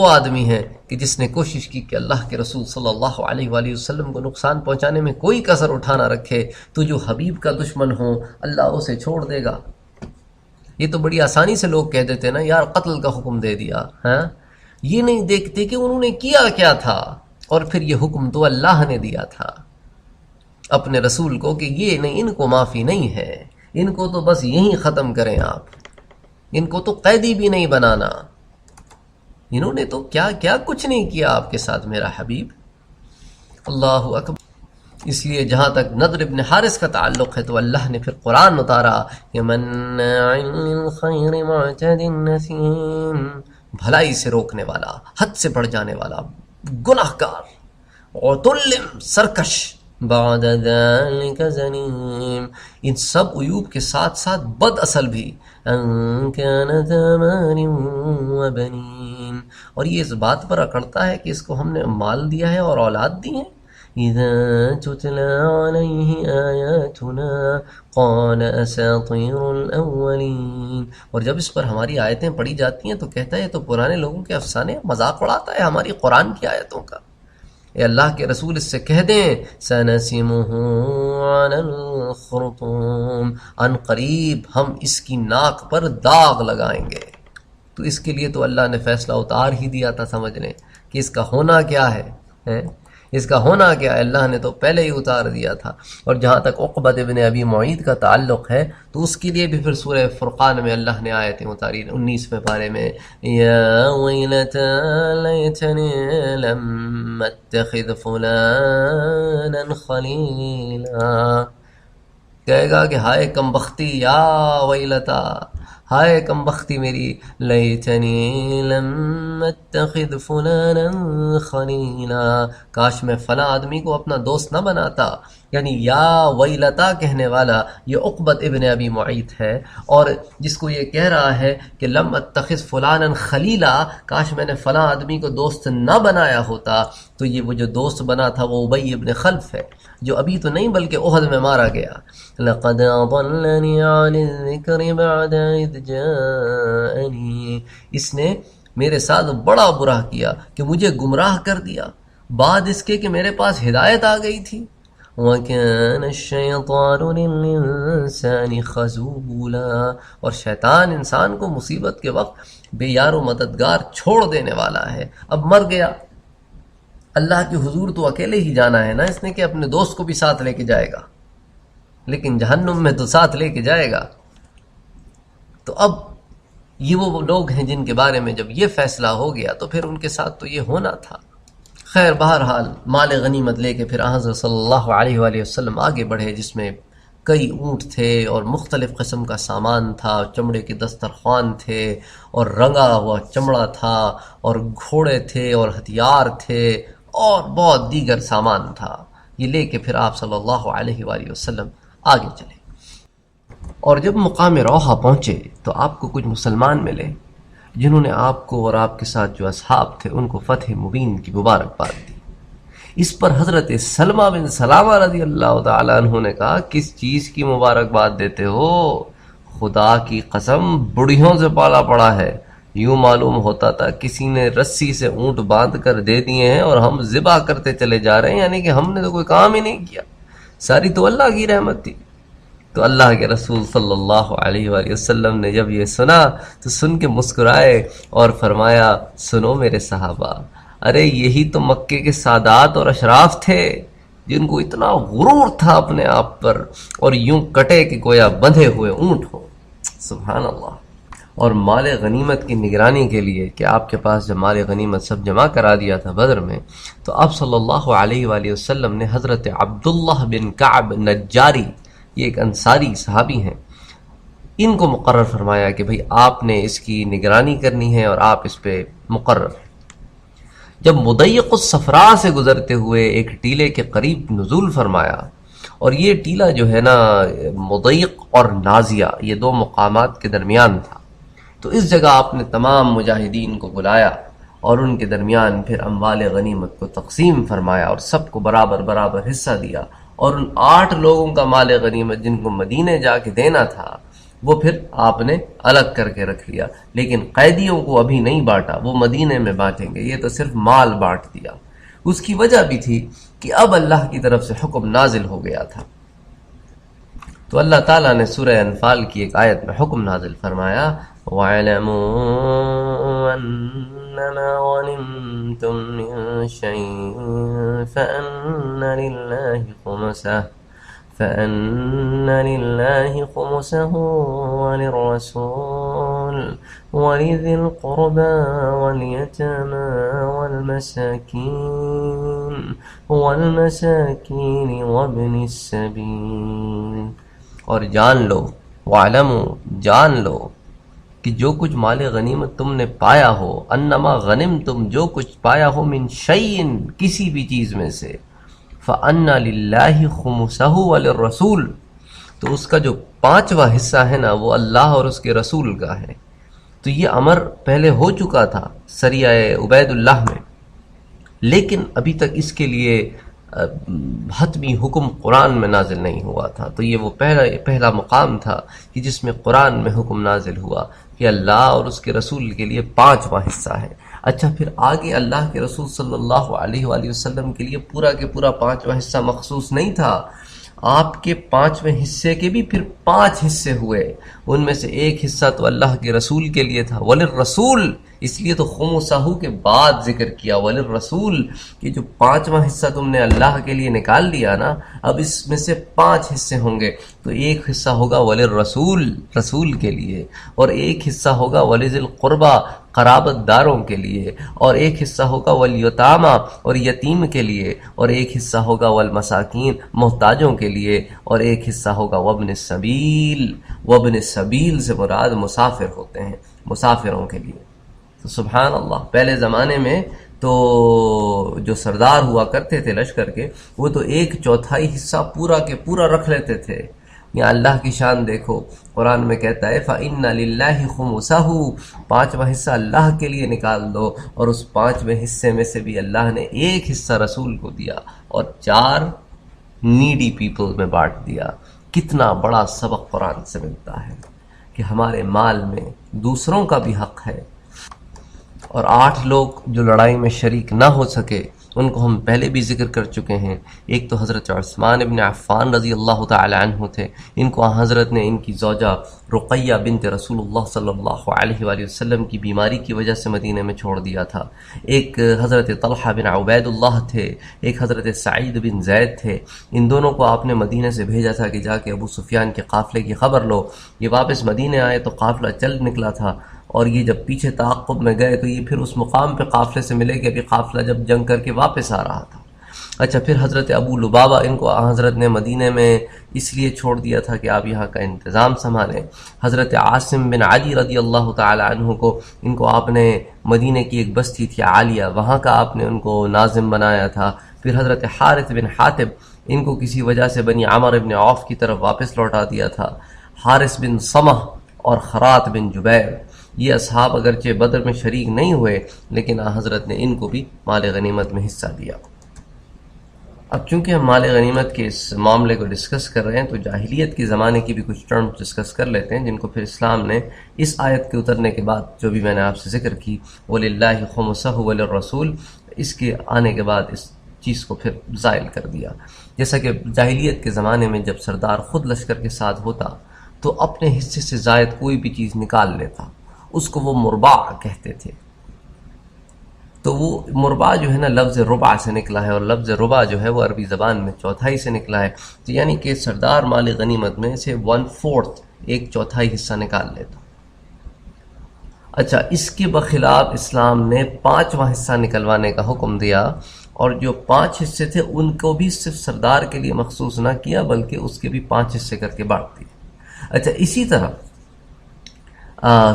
آدمی ہے کہ جس نے کوشش کی کہ اللہ کے رسول صلی اللہ علیہ وآلہ وسلم کو نقصان پہنچانے میں کوئی کسر اٹھانا رکھے، تو جو حبیب کا دشمن ہو اللہ اسے چھوڑ دے گا۔ یہ تو بڑی آسانی سے لوگ کہہ دیتے نا یار قتل کا حکم دے دیا، ہاں؟ یہ نہیں دیکھتے کہ انہوں نے کیا کیا تھا، اور پھر یہ حکم تو اللہ نے دیا تھا اپنے رسول کو کہ یہ نہیں، ان کو معافی نہیں ہے، ان کو تو بس یہیں ختم کریں آپ، ان کو تو قیدی بھی نہیں بنانا۔ انہوں نے تو کیا کیا کچھ نہیں کیا آپ کے ساتھ میرا حبیب۔ اللہ اکبر۔ اس لیے جہاں تک نضر ابن حارث کا تعلق ہے تو اللہ نے پھر قرآن اتارا کہ مناع للخیر معتد نثیم، بھلائی سے روکنے والا، حد سے بڑھ جانے والا، گناہ گار، عتل سرکش، بعد ذلك زنیم، ان سب عیوب کے ساتھ ساتھ بد اصل بھی، ان كان ذا مال وبنین، اور یہ اس بات پر اکڑتا ہے کہ اس کو ہم نے مال دیا ہے اور اولاد دی ہیں۔ اذا تتلى عليه آیاتنا قال اساطیر الاولین، اور جب اس پر ہماری آیتیں پڑھی جاتی ہیں تو کہتا ہے یہ تو پرانے لوگوں کے افسانے، مذاق اڑاتا ہے ہماری قرآن کی آیتوں کا۔ اے اللہ کے رسول اس سے کہہ دیں سنسمہ علی الخرطوم، ان قریب ہم اس کی ناک پر داغ لگائیں گے۔ تو اس کے لیے تو اللہ نے فیصلہ اتار ہی دیا تھا، سمجھ لیں کہ اس کا ہونا کیا ہے، اس کا ہونا کیا ہے، اللہ نے تو پہلے ہی اتار دیا تھا۔ اور جہاں تک عقبۃ ابن ابی معیط کا تعلق ہے تو اس کے لیے بھی پھر سورہ فرقان میں اللہ نے آیتیں اتاری، 19ویں پارے میں، یا ویلتی لیتنی لم اتخذ فلانا خلیلا، کہے گا کہ ہائے کم بختی، یا ویلتا، ہائے کم بختی میری، لیتنی لم اتخذ فلانا خلیلا، کاش میں فلاں آدمی کو اپنا دوست نہ بناتا۔ یعنی یا ویلتا کہنے والا یہ عقبۃ ابن ابی معیط ہے، اور جس کو یہ کہہ رہا ہے کہ لم اتخذ فلانا خلیلا، کاش میں نے فلاں آدمی کو دوست نہ بنایا ہوتا، تو یہ وہ جو دوست بنا تھا وہ ابی ابن خلف ہے، جو ابھی تو نہیں بلکہ احد میں مارا گیا۔ لقد اضلنی عن الذکر بعد اذ جاءنی، اس نے میرے ساتھ بڑا برا کیا کہ مجھے گمراہ کر دیا بعد اس کے کہ میرے پاس ہدایت آ گئی تھی۔ وَكَانَ الشَّيْطَانُ لِلْإِنسَانِ خَذُولًا، اور شیطان انسان کو مصیبت کے وقت بے یار و مددگار چھوڑ دینے والا ہے۔ اب مر گیا، اللہ کے حضور تو اکیلے ہی جانا ہے نا اس نے، کہ اپنے دوست کو بھی ساتھ لے کے جائے گا۔ لیکن جہنم میں تو ساتھ لے کے جائے گا۔ تو اب یہ وہ لوگ ہیں جن کے بارے میں جب یہ فیصلہ ہو گیا تو پھر ان کے ساتھ تو یہ ہونا تھا۔ خیر بہرحال مال غنیمت لے کے پھر حضرت صلی اللہ علیہ وآلہ وسلم آگے بڑھے، جس میں کئی اونٹ تھے اور مختلف قسم کا سامان تھا، چمڑے کے دسترخوان تھے اور رنگا ہوا چمڑا تھا اور گھوڑے تھے اور ہتھیار تھے اور بہت دیگر سامان تھا۔ یہ لے کے پھر آپ صلی اللہ علیہ وآلہ وسلم آگے چلے، اور جب مقام روحہ پہنچے تو آپ کو کچھ مسلمان ملے جنہوں نے آپ کو اور آپ کے ساتھ جو اصحاب تھے ان کو فتح مبین کی مبارکباد دی۔ اس پر حضرت سلمہ بن سلامہ رضی اللہ تعالیٰ عنہ نے کہا، کس چیز کی مبارکباد دیتے ہو؟ خدا کی قسم بڑھیوں سے پالا پڑا ہے، یوں معلوم ہوتا تھا کسی نے رسی سے اونٹ باندھ کر دے دیے ہیں اور ہم ذبح کرتے چلے جا رہے ہیں، یعنی کہ ہم نے تو کوئی کام ہی نہیں کیا، ساری تو اللہ کی رحمت تھی۔ تو اللہ کے رسول صلی اللہ علیہ وآلہ وسلم نے جب یہ سنا تو سن کے مسکرائے اور فرمایا، سنو میرے صحابہ، ارے یہی تو مکے کے سادات اور اشراف تھے جن کو اتنا غرور تھا اپنے آپ پر، اور یوں کٹے کہ گویا بندھے ہوئے اونٹ ہو۔ سبحان اللہ۔ اور مال غنیمت کی نگرانی کے لیے کہ آپ کے پاس جب مال غنیمت سب جمع کرا دیا تھا بدر میں، تو آپ صلی اللہ علیہ وآلہ وسلم نے حضرت عبداللہ بن کعب نجاری، یہ ایک انصاری صحابی ہیں، ان کو مقرر فرمایا کہ بھئی آپ نے اس کی نگرانی کرنی ہے اور آپ اس پہ مقرر ہیں۔ جب مضیق الصفراء سے گزرتے ہوئے ایک ٹیلے کے قریب نزول فرمایا، اور یہ ٹیلہ جو ہے نا مضیق اور نازیہ، یہ دو مقامات کے درمیان تھا، تو اس جگہ آپ نے تمام مجاہدین کو بلایا اور ان کے درمیان پھر اموال غنیمت کو تقسیم فرمایا اور سب کو برابر برابر حصہ دیا، اور ان 8 لوگوں کا مال غنیمت جن کو مدینے جا کے دینا تھا وہ پھر آپ نے الگ کر کے رکھ لیا، لیکن قیدیوں کو ابھی نہیں بانٹا، وہ مدینے میں بانٹیں گے، یہ تو صرف مال بانٹ دیا۔ اس کی وجہ بھی تھی کہ اب اللہ کی طرف سے حکم نازل ہو گیا تھا، تو اللہ تعالیٰ نے سورہ انفال کی ایک آیت میں حکم نازل فرمایا، وَاعْلَمُوا أَنَّمَا غَنِمْتُم مِّن شَيْءٍ فَأَنَّ لِلَّهِ خُمُسَهُ وَلِلرَّسُولِ وَلِذِي الْقُرْبَى وَالْيَتَامَى وَالْمَسَاكِينِ وَابْنِ السَّبِيلِ۔ اور جان لو، وَاعْلَمُوا، جان لو کہ جو کچھ مال غنیمت تم نے پایا ہو، انما غنم تم جو کچھ پایا ہو، من شیئن، کسی بھی چیز میں سے، فَأَنَّ لِلَّهِ خُمُسَهُ وَلِلرَّسُولِ، تو اس کا جو 5واں حصہ ہے نا وہ اللہ اور اس کے رسول کا ہے۔ تو یہ امر پہلے ہو چکا تھا سریہ عبید اللہ میں، لیکن ابھی تک اس کے لیے حتمی حکم قرآن میں نازل نہیں ہوا تھا، تو یہ وہ پہلا مقام تھا کہ جس میں قرآن میں حکم نازل ہوا کہ اللہ اور اس کے رسول کے لیے 5واں حصہ ہے۔ اچھا، پھر آگے اللہ کے رسول صلی اللہ علیہ وآلہ وسلم کے لیے پورا کے پورا 5واں حصہ مخصوص نہیں تھا، آپ کے 5ویں حصے کے بھی پھر 5 حصے ہوئے، ان میں سے ایک حصہ تو اللہ کے رسول کے لیے تھا، وَلِلرَّسُولِ، اس لیے تو خُمُسَہُ کے بعد ذکر کیا وَلِلرَّسُولِ، کہ جو 5واں حصہ تم نے اللہ کے لیے نکال لیا نا، اب اس میں سے 5 حصے ہوں گے، تو ایک حصہ ہوگا وَلِلرَّسُولِ، رسول کے لیے، اور ایک حصہ ہوگا وَلِذِي الْقُرْبَى، قرابت داروں کے لیے، اور ایک حصہ ہوگا وَالْيَتَامَى، اور یتیم کے لیے، اور ایک حصہ ہوگا وَالْمَسَاكِينِ، محتاجوں کے لیے، اور ایک حصہ ہوگا وَابْنِ السَّبِيلِ، وَابْنِ السَّبِيلِ سے مراد مسافر ہوتے ہیں، مسافروں کے لیے۔ تو سبحان اللہ، پہلے زمانے میں تو جو سردار ہوا کرتے تھے لشکر کے، وہ تو 1/4 حصہ پورا کے پورا رکھ لیتے تھے۔ یا اللہ کی شان دیکھو، قرآن میں کہتا ہے فَإِنَّ لِلَّهِ خُمُسَهُ، 5واں حصہ اللہ کے لیے نکال دو، اور اس 5ویں حصے میں سے بھی اللہ نے ایک حصہ رسول کو دیا اور 4 نیڈی پیپل میں بانٹ دیا۔ کتنا بڑا سبق قرآن سے ملتا ہے کہ ہمارے مال میں دوسروں کا بھی حق ہے، اور 8 لوگ جو لڑائی میں شریک نہ ہو سکے ان کو ہم پہلے بھی ذکر کر چکے ہیں۔ ایک تو حضرت عثمان ابن عفان رضی اللہ تعالی عنہ تھے، ان کو حضرت نے ان کی زوجہ رقیہ بنت رسول اللہ صلی اللہ علیہ وآلہ وسلم کی بیماری کی وجہ سے مدینہ میں چھوڑ دیا تھا۔ ایک حضرت طلحہ بن عبید اللہ تھے، ایک حضرت سعید بن زید تھے۔ ان دونوں کو آپ نے مدینہ سے بھیجا تھا کہ جا کے ابو سفیان کے قافلے کی خبر لو۔ یہ واپس مدینہ آئے تو قافلہ چل نکلا تھا، اور یہ جب پیچھے تعاقب میں گئے تو یہ پھر اس مقام پہ قافلے سے ملے کہ ابھی قافلہ جب جنگ کر کے واپس آ رہا تھا۔ اچھا، پھر حضرت ابو لبابہ ان کو حضرت نے مدینہ میں اس لیے چھوڑ دیا تھا کہ آپ یہاں کا انتظام سنبھالیں۔ حضرت عاصم بن علی رضی اللہ تعالی عنہ کو ان کو آپ نے مدینہ کی ایک بستی تھی عالیہ، وہاں کا آپ نے ان کو ناظم بنایا تھا۔ پھر حضرت حارث بن حاتب ان کو کسی وجہ سے بنی عمر بن عوف کی طرف واپس لوٹا دیا تھا۔ حارث بن سمح اور خرات بن جبیر، یہ اصحاب اگرچہ بدر میں شریک نہیں ہوئے لیکن حضرت نے ان کو بھی مال غنیمت میں حصہ دیا۔ اب چونکہ ہم مال غنیمت کے اس معاملے کو ڈسکس کر رہے ہیں تو جاہلیت کے زمانے کی بھی کچھ ٹرمز ڈسکس کر لیتے ہیں، جن کو پھر اسلام نے اس آیت کے اترنے کے بعد جو بھی میں نے آپ سے ذکر کی وَلِلَّهِ خُمُسُهُ وَلِلرَّسُولِ، اس کے آنے کے بعد اس چیز کو پھر زائل کر دیا۔ جیسا کہ جاہلیت کے زمانے میں جب سردار خود لشکر کے ساتھ ہوتا تو اپنے حصے سے زائد کوئی بھی چیز نکال لیتا، اس کو وہ مربع کہتے تھے۔ تو وہ مربع جو ہے نا لفظ ربع سے نکلا ہے، اور لفظ ربع جو ہے وہ عربی زبان میں چوتھائی سے نکلا ہے، تو یعنی کہ سردار مال غنیمت میں سے 1/4 ایک چوتھائی حصہ نکال لیتا۔ اچھا، اس کے بخلاف اسلام نے 5واں حصہ نکلوانے کا حکم دیا، اور جو 5 حصے تھے ان کو بھی صرف سردار کے لیے مخصوص نہ کیا بلکہ اس کے بھی 5 حصے کر کے بانٹ دیے۔ اچھا، اسی طرح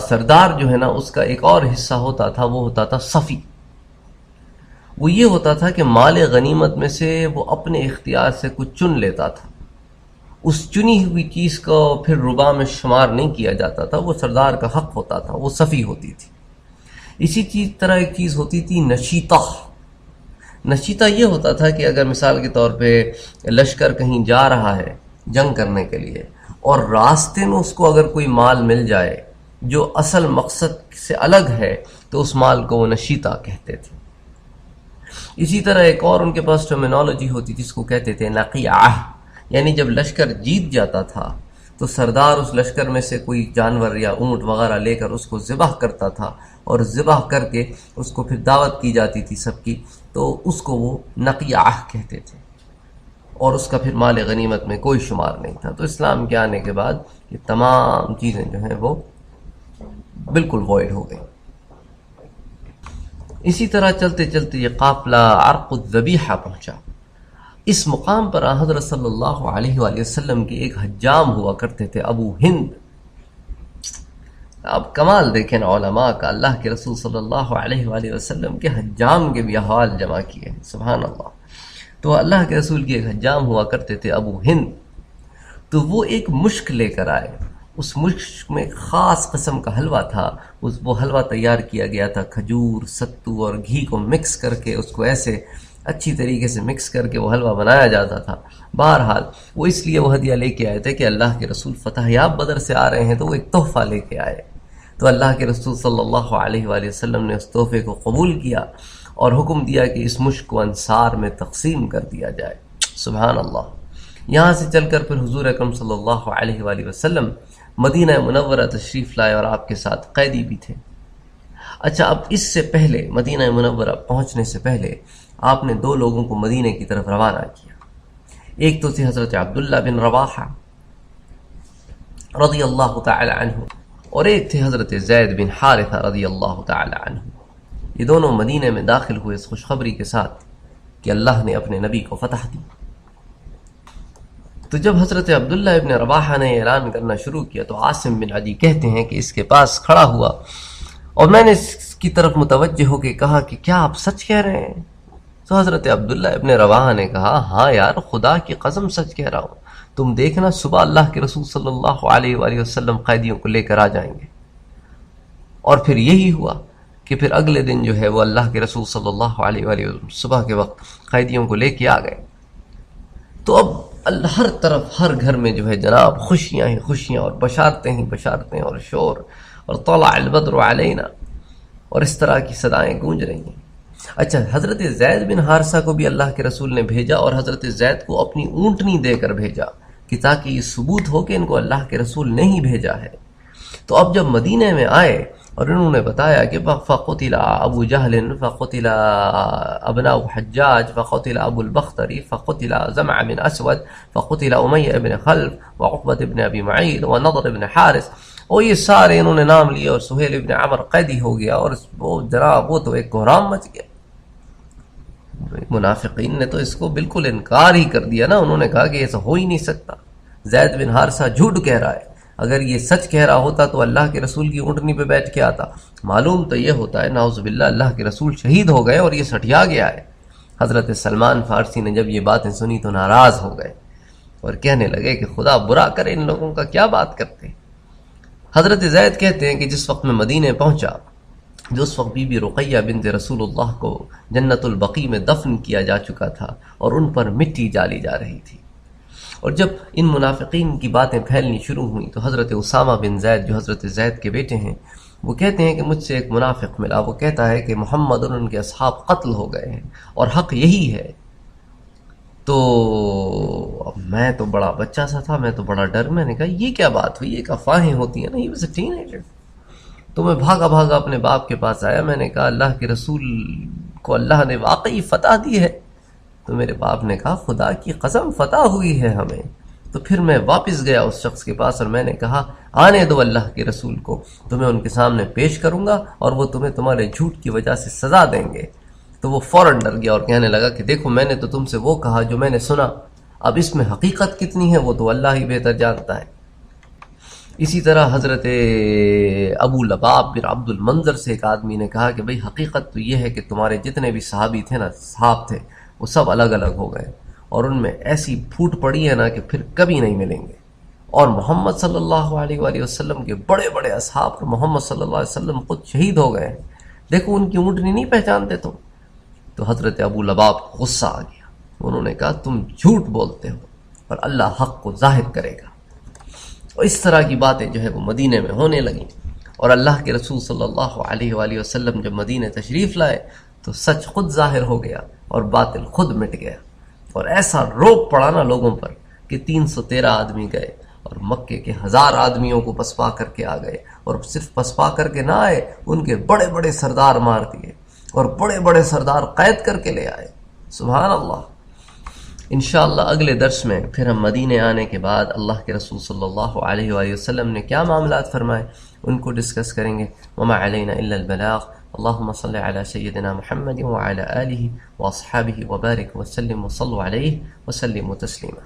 سردار جو ہے نا اس کا ایک اور حصہ ہوتا تھا، وہ ہوتا تھا صفی۔ وہ یہ ہوتا تھا کہ مال غنیمت میں سے وہ اپنے اختیار سے کچھ چن لیتا تھا، اس چنی ہوئی چیز کو پھر ربع میں شمار نہیں کیا جاتا تھا، وہ سردار کا حق ہوتا تھا، وہ صفی ہوتی تھی۔ اسی طرح ایک چیز ہوتی تھی نشیطہ۔ نشیطہ یہ ہوتا تھا کہ اگر مثال کے طور پہ لشکر کہیں جا رہا ہے جنگ کرنے کے لیے اور راستے میں اس کو اگر کوئی مال مل جائے جو اصل مقصد سے الگ ہے تو اس مال کو وہ نشیطہ کہتے تھے۔ اسی طرح ایک اور ان کے پاس ٹرمینالوجی ہوتی تھی، جس کو کہتے تھے نقیعہ، یعنی جب لشکر جیت جاتا تھا تو سردار اس لشکر میں سے کوئی جانور یا اونٹ وغیرہ لے کر اس کو ذبح کرتا تھا، اور ذبح کر کے اس کو پھر دعوت کی جاتی تھی سب کی، تو اس کو وہ نقیعہ کہتے تھے، اور اس کا پھر مال غنیمت میں کوئی شمار نہیں تھا۔ تو اسلام کے آنے کے بعد یہ تمام چیزیں جو ہیں وہ بالکل وائڈ ہو گئی۔ اسی طرح چلتے چلتے یہ قافلہ عرق الذبیحہ پہنچا۔ اس مقام پر حضرت صلی اللہ علیہ وآلہ وسلم کے ایک حجام ہوا کرتے تھے، ابو ہند۔ اب کمال دیکھیں علماء کا، اللہ کے رسول صلی اللہ علیہ وآلہ وسلم کے حجام کے بھی احوال جمع کیے ہیں، سبحان اللہ۔ تو اللہ کے رسول کے ایک حجام ہوا کرتے تھے ابو ہند، تو وہ ایک مشک لے کر آئے۔ اس مشک میں خاص قسم کا حلوہ تھا، وہ حلوہ تیار کیا گیا تھا کھجور، ستو اور گھی کو مکس کر کے، اس کو ایسے اچھی طریقے سے مکس کر کے وہ حلوہ بنایا جاتا تھا۔ بہرحال وہ اس لیے وہ ہدیہ لے کے آئے تھے کہ اللہ کے رسول فتح یاب بدر سے آ رہے ہیں، تو وہ ایک تحفہ لے کے آئے۔ تو اللہ کے رسول صلی اللہ علیہ وآلہ وسلم نے اس تحفے کو قبول کیا اور حکم دیا کہ اس مشک کو انصار میں تقسیم کر دیا جائے، سبحان اللہ۔ یہاں سے چل کر پھر حضور اکرم صلی اللہ علیہ وآلہ وسلم مدینہ منورہ تشریف لائے، اور آپ کے ساتھ قیدی بھی تھے۔ اچھا، اب اس سے پہلے مدینہ منورہ پہنچنے سے پہلے آپ نے 2 لوگوں کو مدینہ کی طرف روانہ کیا۔ ایک تو تھے حضرت عبداللہ بن رواحہ رضی اللہ تعالی عنہ، اور ایک تھے حضرت زید بن حارثہ رضی اللہ تعالی عنہ۔ یہ دونوں مدینہ میں داخل ہوئے اس خوشخبری کے ساتھ کہ اللہ نے اپنے نبی کو فتح دی۔ تو جب حضرت عبداللہ ابن رواحہ نے اعلان کرنا شروع کیا تو عاصم بن عدی کہتے ہیں کہ اس کے پاس کھڑا ہوا، اور میں نے اس کی طرف متوجہ ہو کے کہا کہ کیا آپ سچ کہہ رہے ہیں؟ تو حضرت عبداللہ ابن رواحہ نے کہا، ہاں یار، خدا کی قسم سچ کہہ رہا ہوں، تم دیکھنا صبح اللہ کے رسول صلی اللہ علیہ وآلہ وسلم قیدیوں کو لے کر آ جائیں گے۔ اور پھر یہی ہوا کہ پھر اگلے دن جو ہے وہ اللہ کے رسول صلی اللہ علیہ وآلہ وسلم صبح کے وقت قیدیوں کو لے کے آ گئے۔ تو اب ہر طرف ہر گھر میں جو ہے جناب خوشیاں ہی خوشیاں، اور بشارتیں ہی بشارتیں، اور شور، اور طلع البدر علینا، اور اس طرح کی صدائیں گونج رہی ہیں۔ اچھا، حضرت زید بن حارثہ کو بھی اللہ کے رسول نے بھیجا، اور حضرت زید کو اپنی اونٹنی دے کر بھیجا کہ تاکہ یہ ثبوت ہو کہ ان کو اللہ کے رسول نے ہی بھیجا ہے۔ تو اب جب مدینہ میں آئے اور انہوں نے بتایا کہ فقتل ابو جہل فقتل ابناء حجاج فقتل ابو البختری فقتل زمع بن اسود فقتل امیہ بن خلف وعقبۃ بن ابی معیط ونضر بن حارث، اور یہ سارے انہوں نے نام لیے، اور سہیل بن عمر قیدی ہو گیا، اور وہ جناب وہ تو ایک کوہرام مچ گیا۔ منافقین نے تو اس کو بالکل انکار ہی کر دیا نا، انہوں نے کہا کہ ایسا ہو ہی نہیں سکتا، زید بن حارثہ جھوٹ کہہ رہا ہے، اگر یہ سچ کہہ رہا ہوتا تو اللہ کے رسول کی اونٹنی پہ بیٹھ کے آتا۔ معلوم تو یہ ہوتا ہے نعوذ باللہ اللہ کے رسول شہید ہو گئے اور یہ سٹیا گیا ہے۔ حضرت سلمان فارسی نے جب یہ باتیں سنی تو ناراض ہو گئے اور کہنے لگے کہ خدا برا کرے ان لوگوں کا، کیا بات کرتے ہیں۔ حضرت زید کہتے ہیں کہ جس وقت میں مدینہ پہنچا، جو اس وقت بی بی رقیہ بنت رسول اللہ کو جنت البقیع میں دفن کیا جا چکا تھا اور ان پر مٹی ڈالی جا رہی تھی، اور جب ان منافقین کی باتیں پھیلنی شروع ہوئیں تو حضرت اسامہ بن زید جو حضرت زید کے بیٹے ہیں وہ کہتے ہیں کہ مجھ سے ایک منافق ملا، وہ کہتا ہے کہ محمد اور ان کے اصحاب قتل ہو گئے ہیں اور حق یہی ہے۔ تو اب میں تو بڑا بچہ سا تھا، میں تو بڑا ڈر، میں نے کہا یہ کیا بات ہوئی، ایک افواہیں ہوتی ہیں نا، یہ بس ٹین ایجر۔ تو میں بھاگا بھاگا اپنے باپ کے پاس آیا، میں نے کہا اللہ کے رسول کو اللہ نے واقعی فتح دی ہے؟ تو میرے باپ نے کہا خدا کی قسم فتح ہوئی ہے ہمیں۔ تو پھر میں واپس گیا اس شخص کے پاس اور میں نے کہا آنے دو اللہ کے رسول کو، تمہیں ان کے سامنے پیش کروں گا اور وہ تمہیں تمہارے جھوٹ کی وجہ سے سزا دیں گے۔ تو وہ فوراً ڈر گیا اور کہنے لگا کہ دیکھو میں نے تو تم سے وہ کہا جو میں نے سنا، اب اس میں حقیقت کتنی ہے وہ تو اللہ ہی بہتر جانتا ہے۔ اسی طرح حضرت ابو لباب بن عبد المنظر سے ایک آدمی نے کہا کہ بھئی حقیقت تو یہ ہے کہ تمہارے جتنے بھی صحابی تھے نا، صحاب تھے، وہ سب الگ الگ ہو گئے اور ان میں ایسی پھوٹ پڑی ہے نا کہ پھر کبھی نہیں ملیں گے، اور محمد صلی اللہ علیہ وآلہ وسلم کے بڑے بڑے اصحاب اور محمد صلی اللہ علیہ وسلم خود شہید ہو گئے ہیں، دیکھو ان کی اونٹنی نہیں پہچانتے تم۔ تو حضرت ابو لباب کو غصہ آ گیا، انہوں نے کہا تم جھوٹ بولتے ہو اور اللہ حق کو ظاہر کرے گا۔ اور اس طرح کی باتیں جو ہے وہ مدینہ میں ہونے لگیں، اور اللہ کے رسول صلی اللہ علیہ وآلہ وسلم جب مدینہ تشریف لائے تو سچ خود ظاہر ہو گیا اور باطل خود مٹ گیا، اور ایسا روب پڑا نا لوگوں پر کہ 313 آدمی گئے اور مکے کے 1000 آدمیوں کو پسپا کر کے آ گئے، اور صرف پسپا کر کے نہ آئے، ان کے بڑے بڑے سردار مار دیے اور بڑے بڑے سردار قید کر کے لے آئے۔ سبحان اللہ۔ انشاءاللہ اگلے درس میں پھر ہم مدینے آنے کے بعد اللہ کے رسول صلی اللہ علیہ وآلہ وسلم نے کیا معاملات فرمائے ان کو ڈسکس کریں گے۔ وما علینا الا البلاغ۔ اللہم صل علی سیدنا محمد وعلی آلہ واصحابہ وبارک وسلم وصلوا علیہ وسلموا تسلیما۔